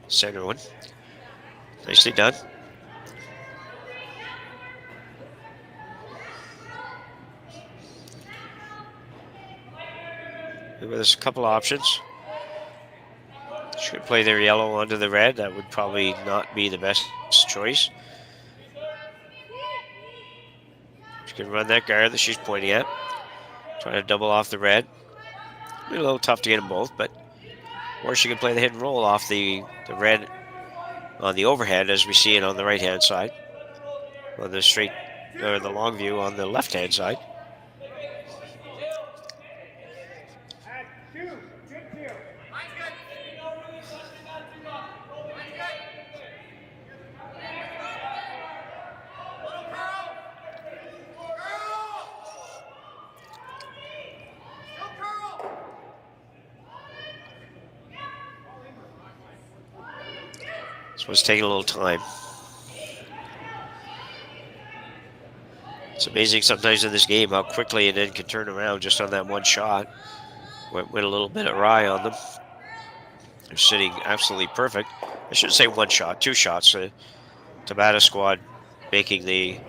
Center one. Nicely done. There's a couple options. Should play their yellow onto the red. That would probably not be the best choice. She can run that guard that she's pointing at. Trying to double off the red. Be a little tough to get them both, but or she can play the hit and roll off the red on the overhead, as we see it on the right-hand side. On the straight, or the long view on the left-hand side. So it's taking a little time. It's amazing sometimes in this game how quickly an end can turn around just on that one shot. Went a little bit awry on them. They're sitting absolutely perfect. I should say one shot, two shots. The Tabata squad making the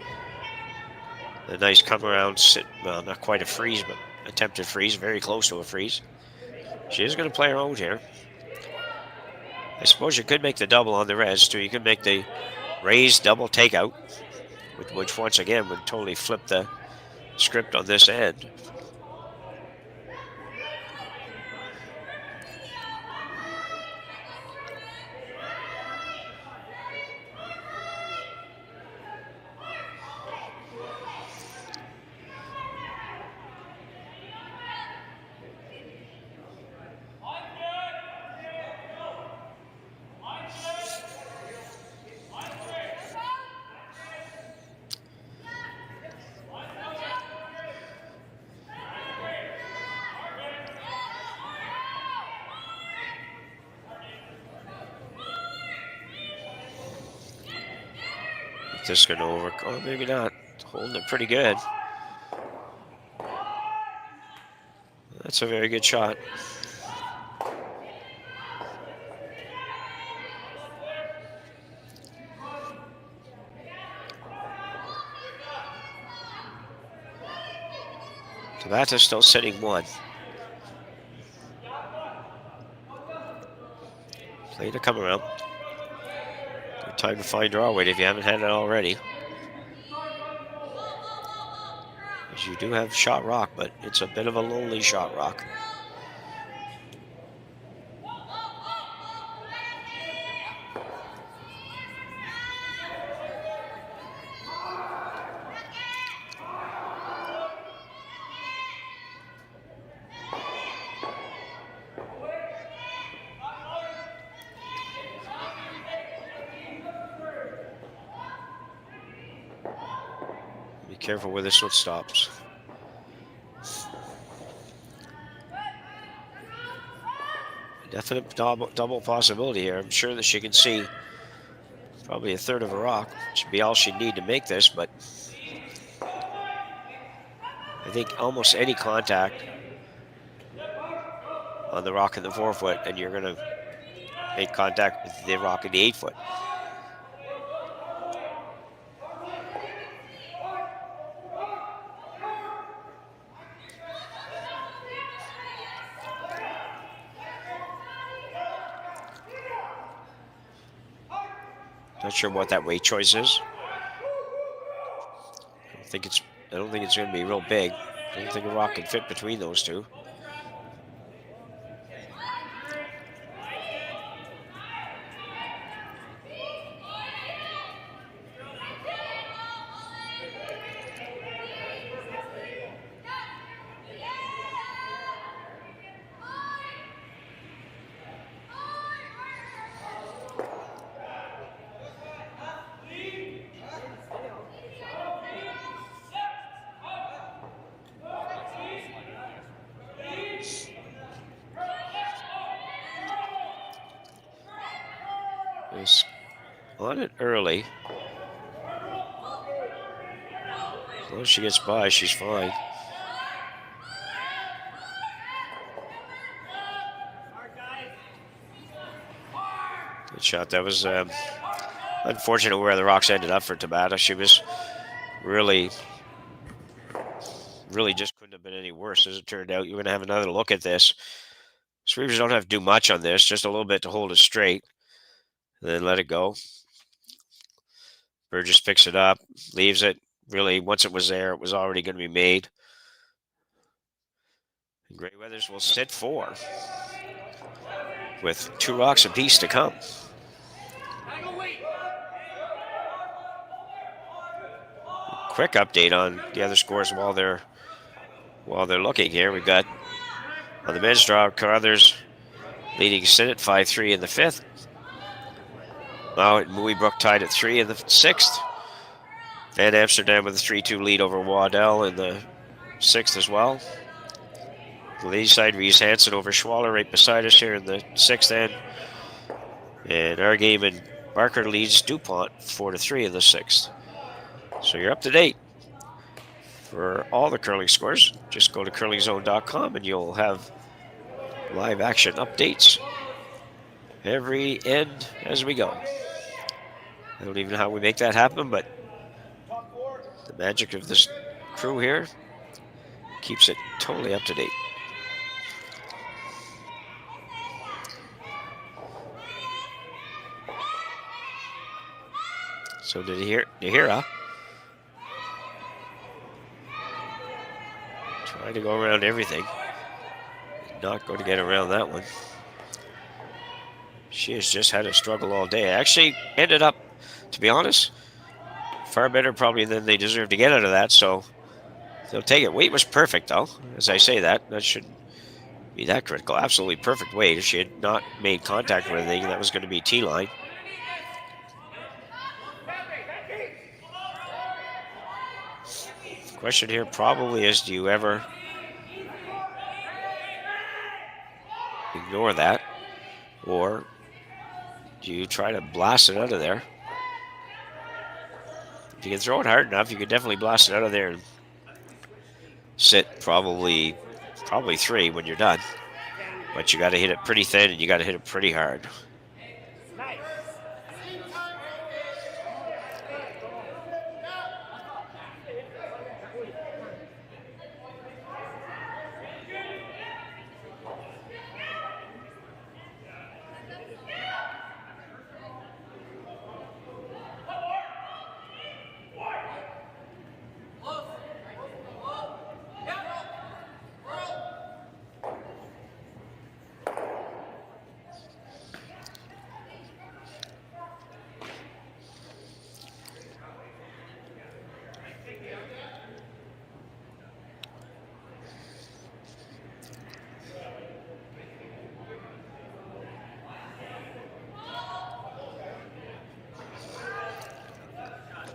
nice come around, well, not quite a freeze, but attempted freeze, very close to a freeze. She is going to play her own here. I suppose you could make the double on the res too. You could make the raised double takeout, which once again would totally flip the script on this end. This is going to oh, maybe not. Holding it pretty good. That's a very good shot. Tabata's still sitting one. Play to come around. Good time to find draw weight if you haven't had it already. As you do have shot rock, but it's a bit of a lonely shot rock. Careful where this one stops. Definite double possibility here. I'm sure that she can see probably a third of a rock. Should be all she'd need to make this, but I think almost any contact on the rock in the 4 foot and you're gonna make contact with the rock in the 8 foot. Not sure what that weight choice is. I don't think it's going to be real big. I don't think a rock can fit between those two. On it early. As long as she gets by, she's fine. Good shot. That was unfortunate where the rocks ended up for Tabata. She was really just couldn't have been any worse as it turned out. You're going to have another look at this. Sweepers don't have to do much on this, just a little bit to hold it straight. And then let it go. Burgess picks it up, leaves it. Really, once it was there, it was already going to be made. And Grey Weathers will sit 4 with 2 rocks apiece to come. Quick update on the other scores while they're looking here. We've got on the men's draw, Carruthers leading Sinnott 5-3 in the 5th. Now Moeybrook tied at 3 in the 6th. Van Amsterdam with a 3-2 lead over Waddell in the 6th as well. The ladies side, Reese Hansen over Schwaller right beside us here in the 6th end. And our game in Barker leads DuPont 4-3 in the 6th. So you're up to date. For all the curling scores, just go to curlingzone.com and you'll have live action updates every end as we go. I don't even know how we make that happen, but the magic of this crew here keeps it totally up to date. So Nihira trying to go around everything. Not going to get around that one. She has just had a struggle all day. Actually ended up, to be honest, far better probably than they deserve to get out of that, so they'll take it. Weight was perfect, though. As I say that shouldn't be that critical. Absolutely perfect weight. If she had not made contact with anything, that was going to be T-line. The question here probably is, do you ever ignore that, or do you try to blast it out of there? If you can throw it hard enough, you can definitely blast it out of there and sit probably 3 when you're done. But you got to hit it pretty thin and you got to hit it pretty hard.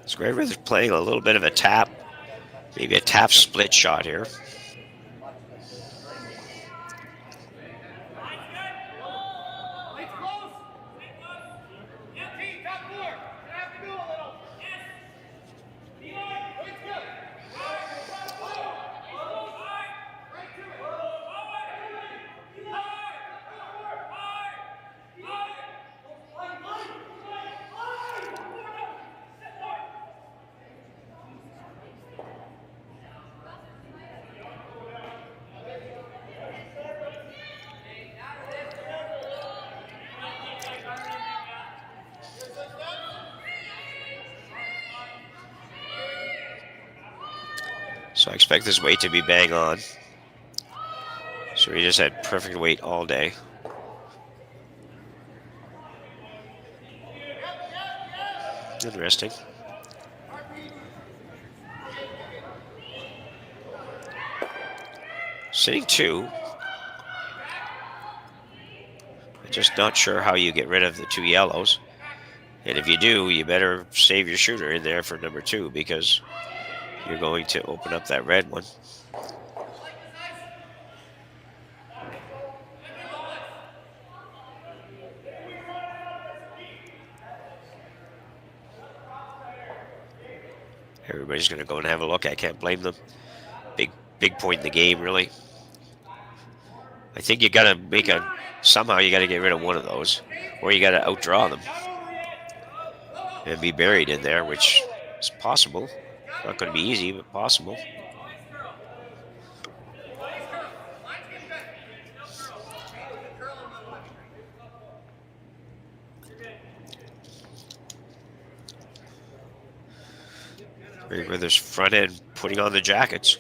Scoreboard is playing a little bit of a tap, maybe a tap split shot here. So I expect this weight to be bang on. So he just had perfect weight all day. Interesting. Sitting 2. I'm just not sure how you get rid of the 2 yellows. And if you do, you better save your shooter in there for number 2, because you're going to open up that red one. Everybody's going to go and have a look. I can't blame them. Big point in the game, really. I think you got to somehow you got to get rid of one of those, or you got to outdraw them and be buried in there, which is possible. Not going to be easy, but possible. Merriweather's front end putting on the jackets.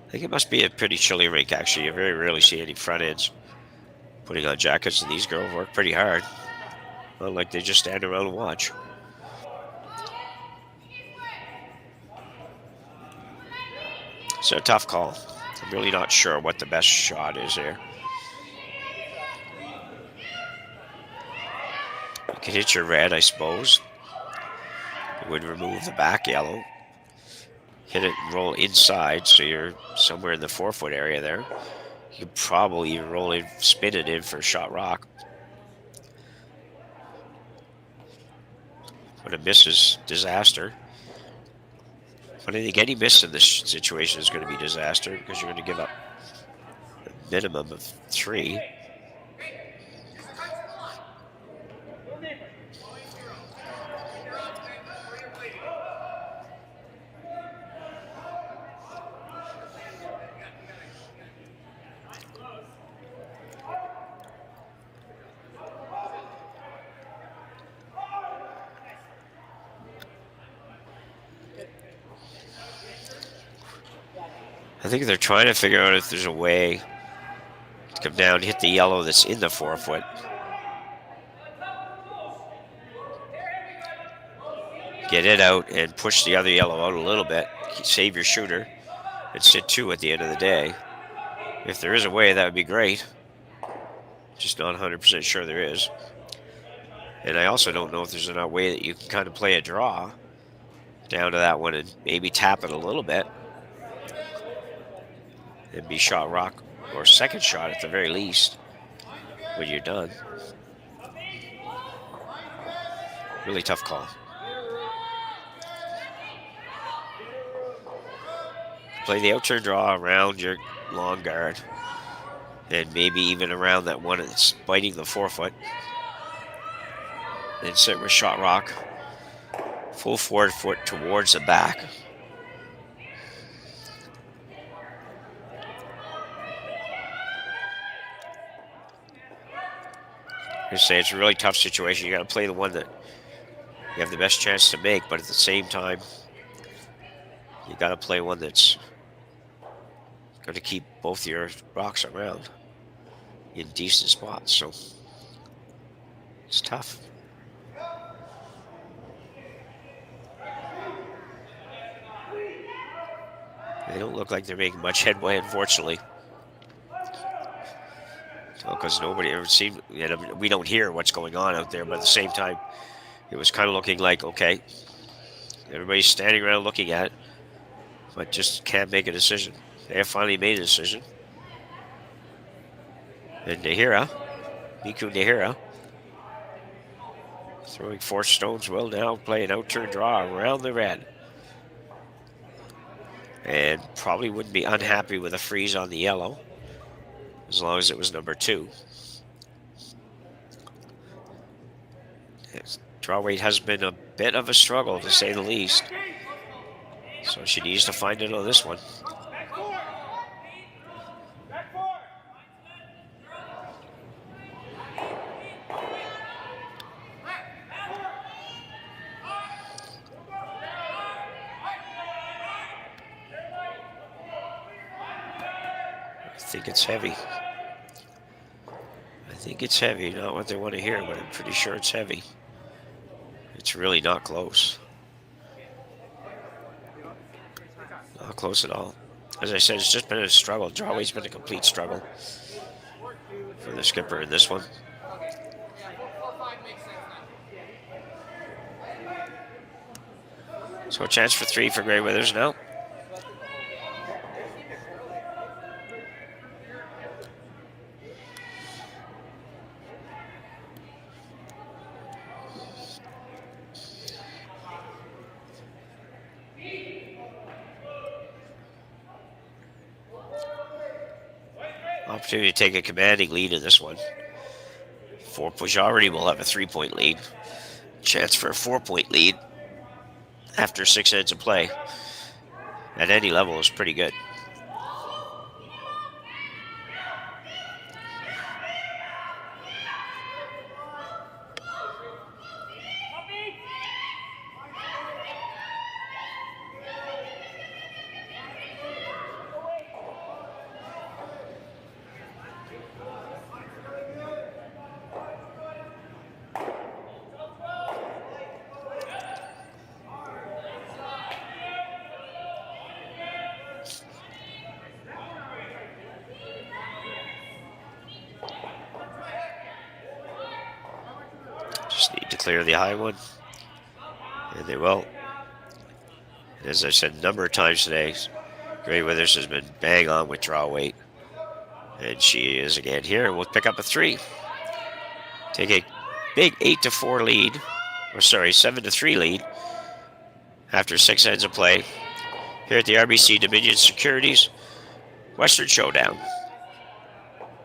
I think it must be a pretty chilly rink, actually. You very rarely see any front ends putting on jackets, and these girls work pretty hard. Not like they just stand around and watch. It's a tough call. I'm really not sure what the best shot is here. You can hit your red, I suppose. It would remove the back yellow. Hit it and roll inside, so you're somewhere in the 4-foot area there. You could probably even roll in, spin it in for shot rock. But a miss is disaster. But I think any miss in this situation is going to be disaster because you're going to give up a minimum of 3. I think they're trying to figure out if there's a way to come down, hit the yellow that's in the forefoot. Get it out and push the other yellow out a little bit. Save your shooter and sit 2 at the end of the day. If there is a way, that would be great. Just not 100% sure there is. And I also don't know if there's a way that you can kind of play a draw down to that one and maybe tap it a little bit. And be shot rock or second shot at the very least when you're done. Really tough call. Play the out-turn draw around your long guard and maybe even around that one that's biting the forefoot. Then sit with shot rock, full forward foot towards the back. I say it's a really tough situation. You got to play the one that you have the best chance to make, but at the same time, you got to play one that's going to keep both your rocks around in decent spots. So it's tough. They don't look like they're making much headway, unfortunately. Because nobody ever seemed, we don't hear what's going on out there, but at the same time, it was kind of looking like, okay, everybody's standing around looking at it, but just can't make a decision. They have finally made a decision. And Miku Nahira, throwing 4 stones, will now play an out-turn draw around the red. And probably wouldn't be unhappy with a freeze on the yellow, as long as it was number 2. Draw weight has been a bit of a struggle, to say the least. So she needs to find it on this one. I think it's heavy. I think it's heavy, not what they want to hear, but I'm pretty sure it's heavy. It's really not close. Not close at all. As I said, it's just been a struggle. Draw weight's been a complete struggle for the skipper in this one. So a chance for 3 for Grey Withers now. Opportunity to take a commanding lead in this one. Pujari will have a 3-point lead. Chance for a 4-point lead after 6 ends of play. At any level is pretty good. Clear the high one, and they will. And as I said a number of times today, Grey Withers has been bang on with draw weight, and she is again here. We'll pick up a 3, take a big 8-4 lead 7-3 lead after 6 ends of play here at the RBC Dominion Securities Western Showdown.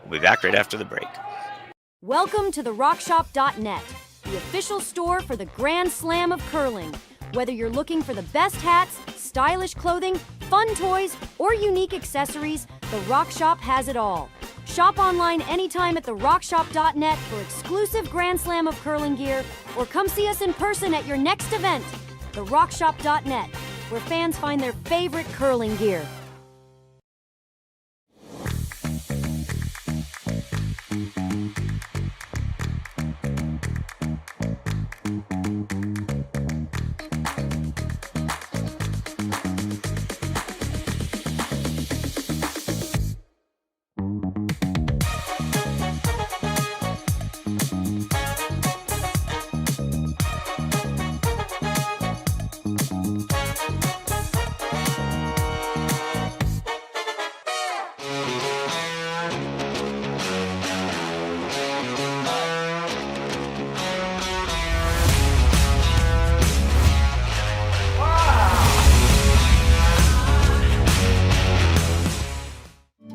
We'll be back right after the break. Welcome to the RockShop.net, the official store for the Grand Slam of curling. Whether you're looking for the best hats, stylish clothing, fun toys, or unique accessories, the Rock Shop has it all. Shop online anytime at therockshop.net for exclusive Grand Slam of curling gear, or come see us in person at your next event. Therockshop.net, where fans find their favorite curling gear.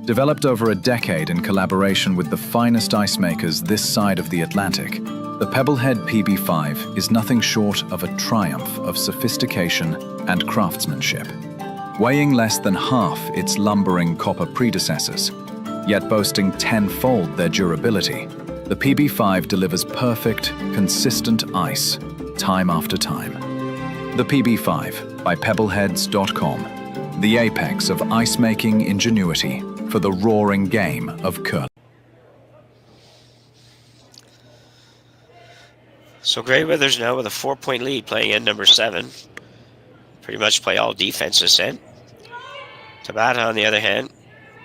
Developed over a decade in collaboration with the finest ice makers this side of the Atlantic, the Pebblehead PB5 is nothing short of a triumph of sophistication and craftsmanship. Weighing less than half its lumbering copper predecessors, yet boasting tenfold their durability, the PB5 delivers perfect, consistent ice, time after time. The PB5 by Pebbleheads.com, the apex of ice-making ingenuity for the roaring game of curling. So Grey Withers now with a 4-point lead, playing end number 7. Pretty much play all defense this end. Tabata, on the other hand,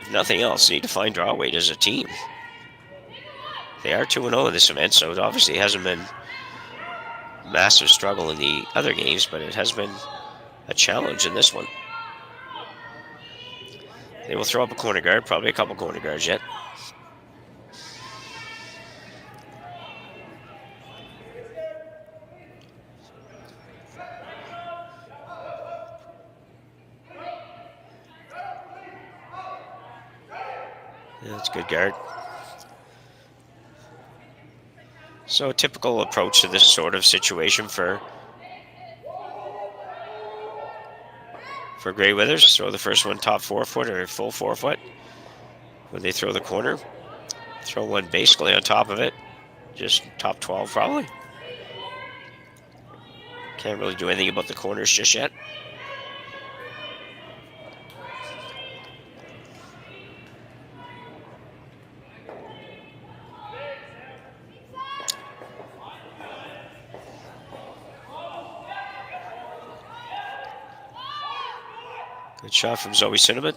if nothing else, need to find draw weight as a team. They are 2-0 in this event, so it obviously hasn't been a massive struggle in the other games, but it has been a challenge in this one. They will throw up a corner guard, probably a couple corner guards yet. Yeah, that's a good guard. So a typical approach to this sort of situation for Grey Withers. Throw the first one top 4 foot or full 4 foot. When they throw the corner, throw one basically on top of it, just top 12 probably. Can't really do anything about the corners just yet. Good shot from Zoe Cinnamon.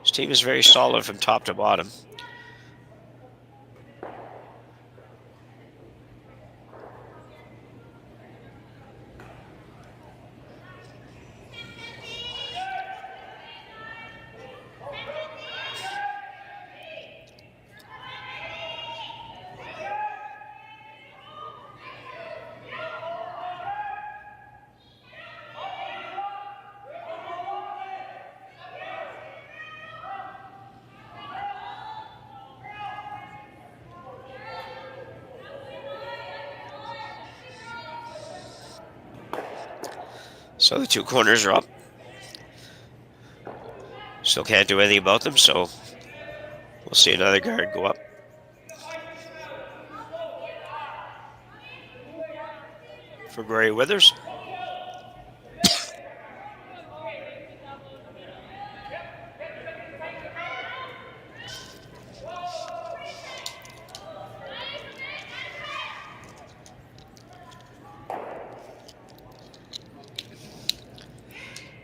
This team is very solid from top to bottom. So the two corners are up. Still can't do anything about them, so we'll see another guard go up. For Grey Withers.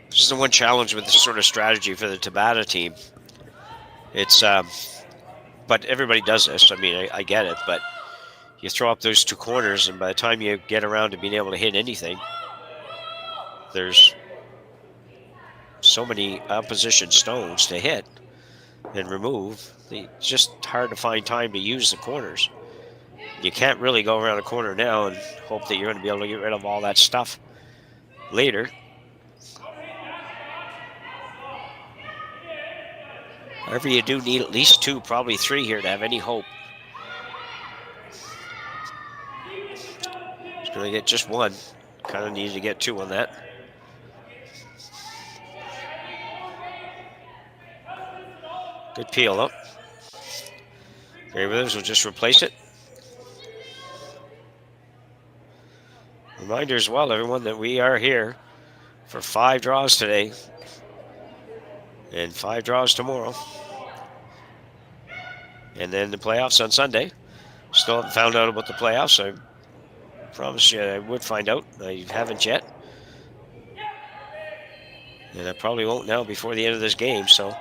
This is the one challenge with this sort of strategy for the Tabata team. It's, but everybody does this. I mean, I get it, but you throw up those two corners, and by the time you get around to being able to hit anything, there's so many opposition stones to hit and remove. It's just hard to find time to use the corners. you can't really go around the corner now and hope that you're going to be able to get rid of all that stuff later. However, you do need at least 2, probably 3 here to have any hope. It's going to get just 1. Kind of needed to get 2 on that. Good peel up. Gray Withers will just replace it. Reminder as well, everyone, that we are here for 5 draws today and 5 draws tomorrow. And then the playoffs on Sunday. Still haven't found out about the playoffs. I promised you I would find out. I haven't yet. And I probably won't now before the end of this game, so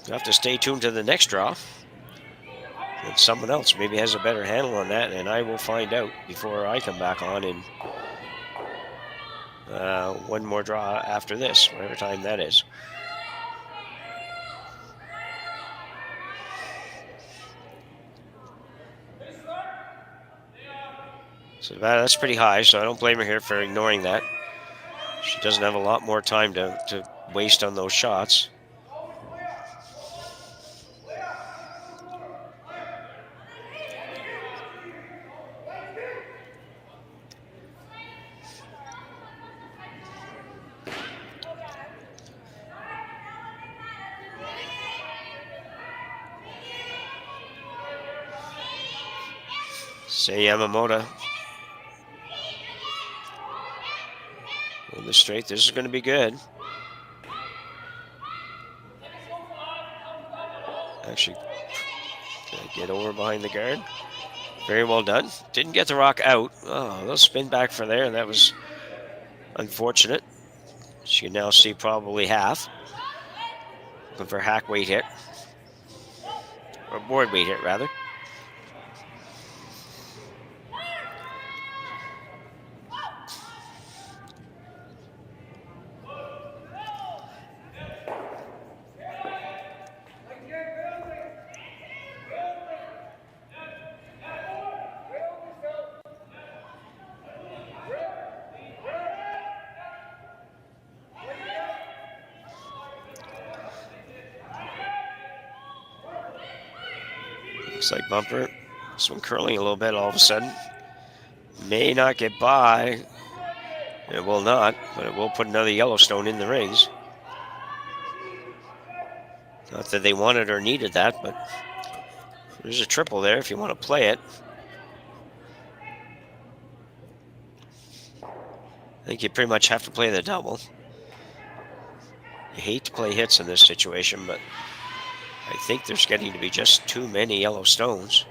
you'll have to stay tuned to the next draw. And someone else maybe has a better handle on that, and I will find out before I come back on in one more draw after this, whatever time that is. So that's pretty high, so I don't blame her here for ignoring that. She doesn't have a lot more time to waste on those shots. Say Yamamoto. On the straight, this is going to be good. Actually, get over behind the guard. Very well done. Didn't get the rock out. Oh, a little spin back for there. That was unfortunate. She can now see probably half. Looking for hack weight hit. Or board weight hit, rather. Looks like bumper. This one curling a little bit all of a sudden. May not get by. It will not, but it will put another Yellowstone in the rings. Not that they wanted or needed that, but there's a triple there if you want to play it. I think you pretty much have to play the double. You hate to play hits in this situation, but I think there's getting to be just too many yellow stones.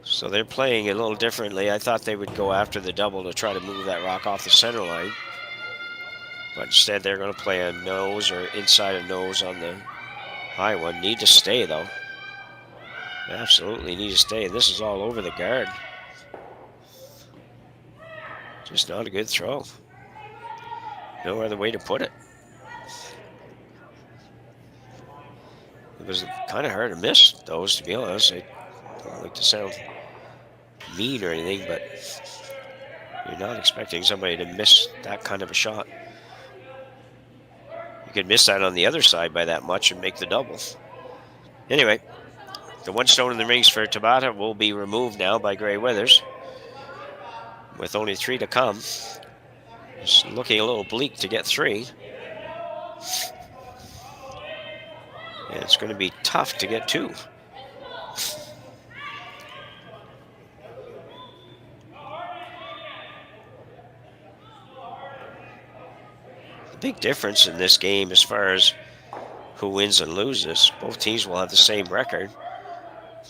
So they're playing it a little differently. I thought they would go after the double to try to move that rock off the center line. But instead they're going to play a nose or inside a nose on the high one. Need to stay though. Absolutely need to stay. This is all over the guard. Just not a good throw. No other way to put it. It was kind of hard to miss those, to be honest. I don't like to sound mean or anything, but you're not expecting somebody to miss that kind of a shot. You could miss that on the other side by that much and make the double. Anyway, the one stone in the rings for Tabata will be removed now by Gray Withers, with only 3 to come. It's looking a little bleak to get 3. And it's going to be tough to get 2. Big difference in this game as far as who wins and loses. Both teams will have the same record,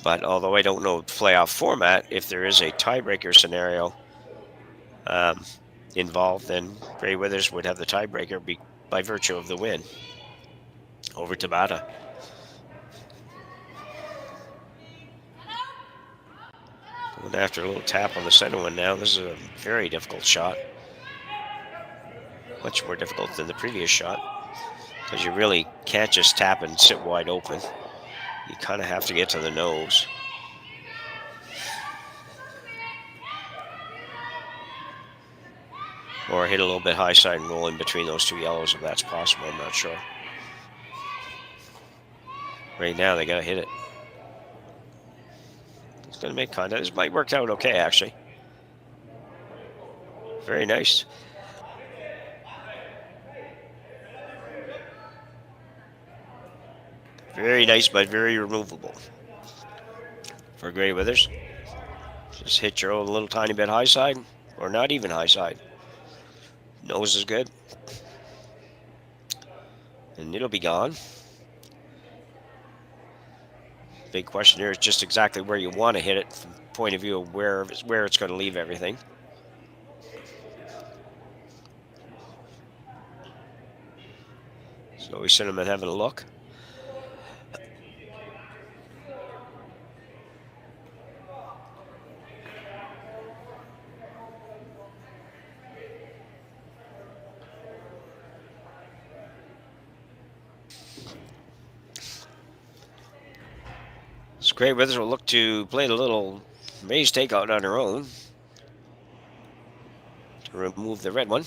but although I don't know the playoff format, if there is a tiebreaker scenario, involved, then Grey Withers would have the tiebreaker by virtue of the win over Tabata. Going after a little tap on the center one now. This is a very difficult shot. Much more difficult than the previous shot, because you really can't just tap and sit wide open. You kind of have to get to the nose. Or hit a little bit high side and roll in between those two yellows if that's possible. I'm not sure. Right now they got to hit it. It's going to make contact. This might work out okay, actually. Very nice. Very nice, but very removable for Grey Withers. Just hit your own little tiny bit high side, or not even high side. Nose is good. And it'll be gone. Big question here is just exactly where you want to hit it from the point of view of where it's going to leave everything. So we send him and having a look. Grey Withers will look to play the little raise takeout on her own to remove the red one.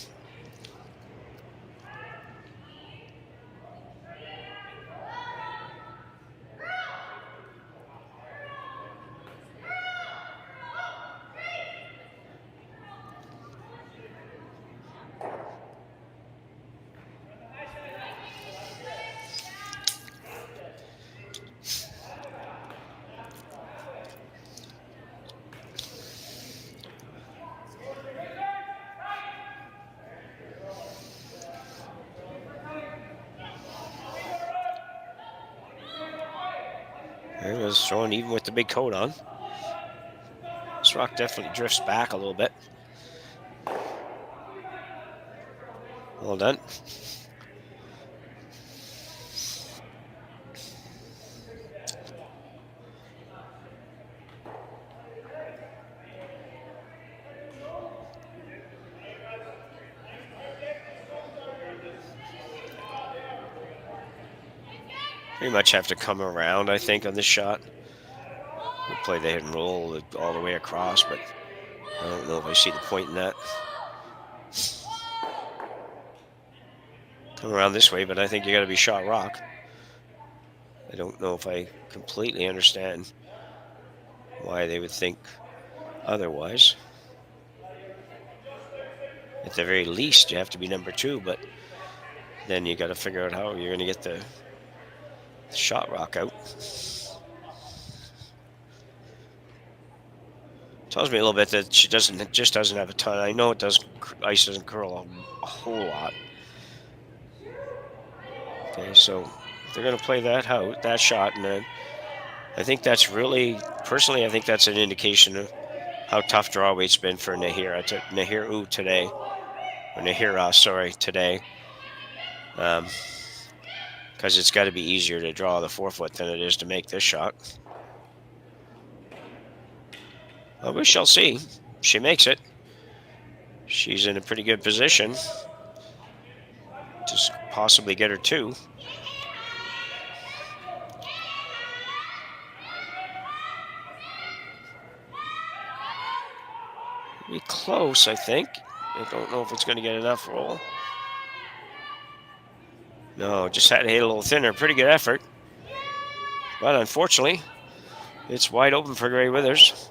There it was thrown even with the big coat on. This rock definitely drifts back a little bit. Well done. Pretty much have to come around, I think, on this shot. We'll play the hit and roll all the way across, but I don't know if I see the point in that. Come around this way, but I think you got to be shot rock. I don't know if I completely understand why they would think otherwise. At the very least, you have to be number 2, but then you got to figure out how you're going to get the shot rock out. Tells me a little bit that she doesn't have a ton. I know ice doesn't curl a whole lot. Okay, so they're going to play that shot, and then I think that's really, personally, I think that's an indication of how tough draw weight's been for Nahira today. Because it's got to be easier to draw the 4-foot than it is to make this shot. Well, we shall see. She makes it. She's in a pretty good position to possibly get her 2. Be close, I think. I don't know if it's going to get enough roll. No, just had to hit a little thinner. Pretty good effort. But unfortunately, it's wide open for Grey Withers.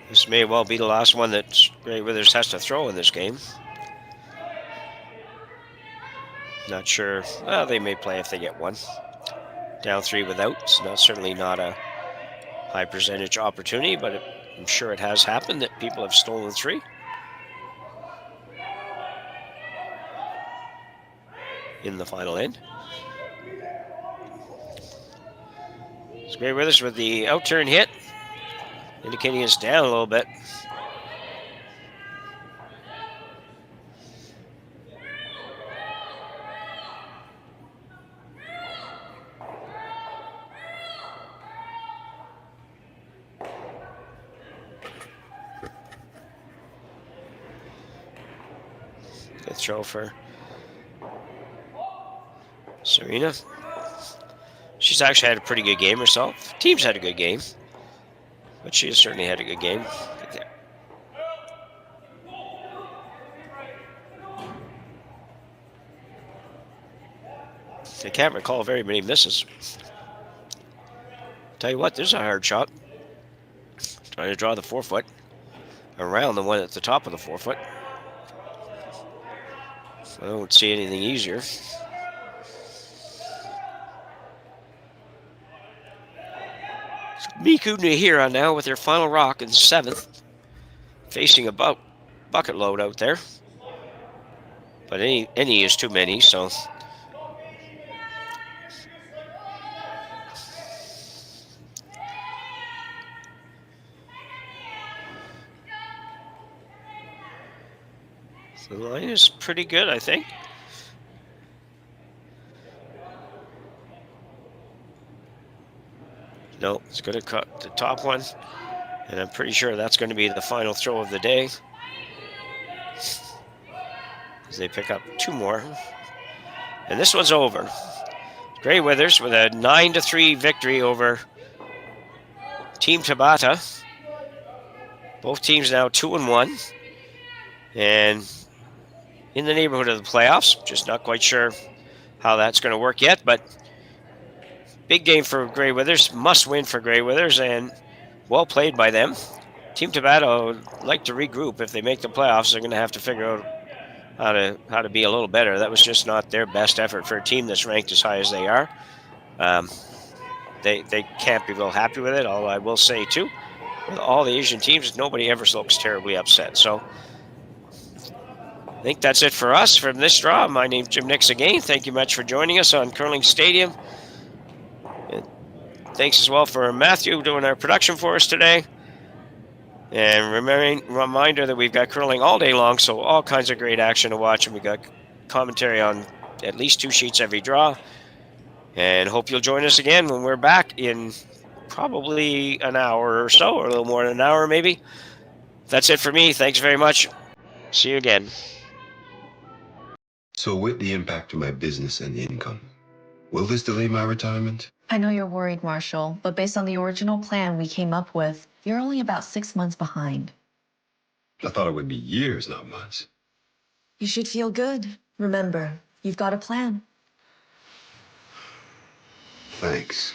This may well be the last one that Grey Withers has to throw in this game. Not sure. Well, they may play if they get one. Down 3 without. It's certainly not a high percentage opportunity, but I'm sure it has happened that people have stolen 3. In the final end. It's Gray Withers with the out-turn hit, indicating it's down a little bit. Good throw for Serena. She's actually had a pretty good game herself. Team's had a good game, but she has certainly had a good game. I can't recall very many misses. Tell you what, there's a hard shot. Trying to draw the 4-foot around the one at the top of the 4-foot. I don't see anything easier. Miku Nihira now with their final rock in 7th, facing about bucket load out there. But any is too many, so. So the line is pretty good, I think. No, it's going to cut the top one, and I'm pretty sure that's going to be the final throw of the day, as they pick up 2 more. And this one's over. Gray Withers with a 9-3 victory over Team Tabata. Both teams now 2-1, and in the neighborhood of the playoffs. Just not quite sure how that's going to work yet, but big game for Gray Withers, must win for Gray Withers, and well played by them. Team Tabata would like to regroup. If they make the playoffs, they're going to have to figure out how to be a little better. That was just not their best effort for a team that's ranked as high as they are. They can't be real happy with it, although I will say, too, with all the Asian teams, nobody ever looks terribly upset. So I think that's it for us from this draw. My name's Jim Nix again. Thank you much for joining us on Curling Stadium. Thanks as well for Matthew doing our production for us today. And reminder that we've got curling all day long, so all kinds of great action to watch. And we got commentary on at least 2 sheets every draw. And hope you'll join us again when we're back in probably an hour or so, or a little more than an hour maybe. That's it for me. Thanks very much. See you again. So with the impact to my business and income, will this delay my retirement? I know you're worried, Marshall, but based on the original plan we came up with, you're only about 6 months behind. I thought it would be years, not months. You should feel good. Remember, you've got a plan. Thanks.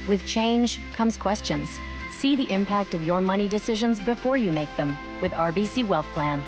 With change comes questions. See the impact of your money decisions before you make them with RBC Wealth Plan.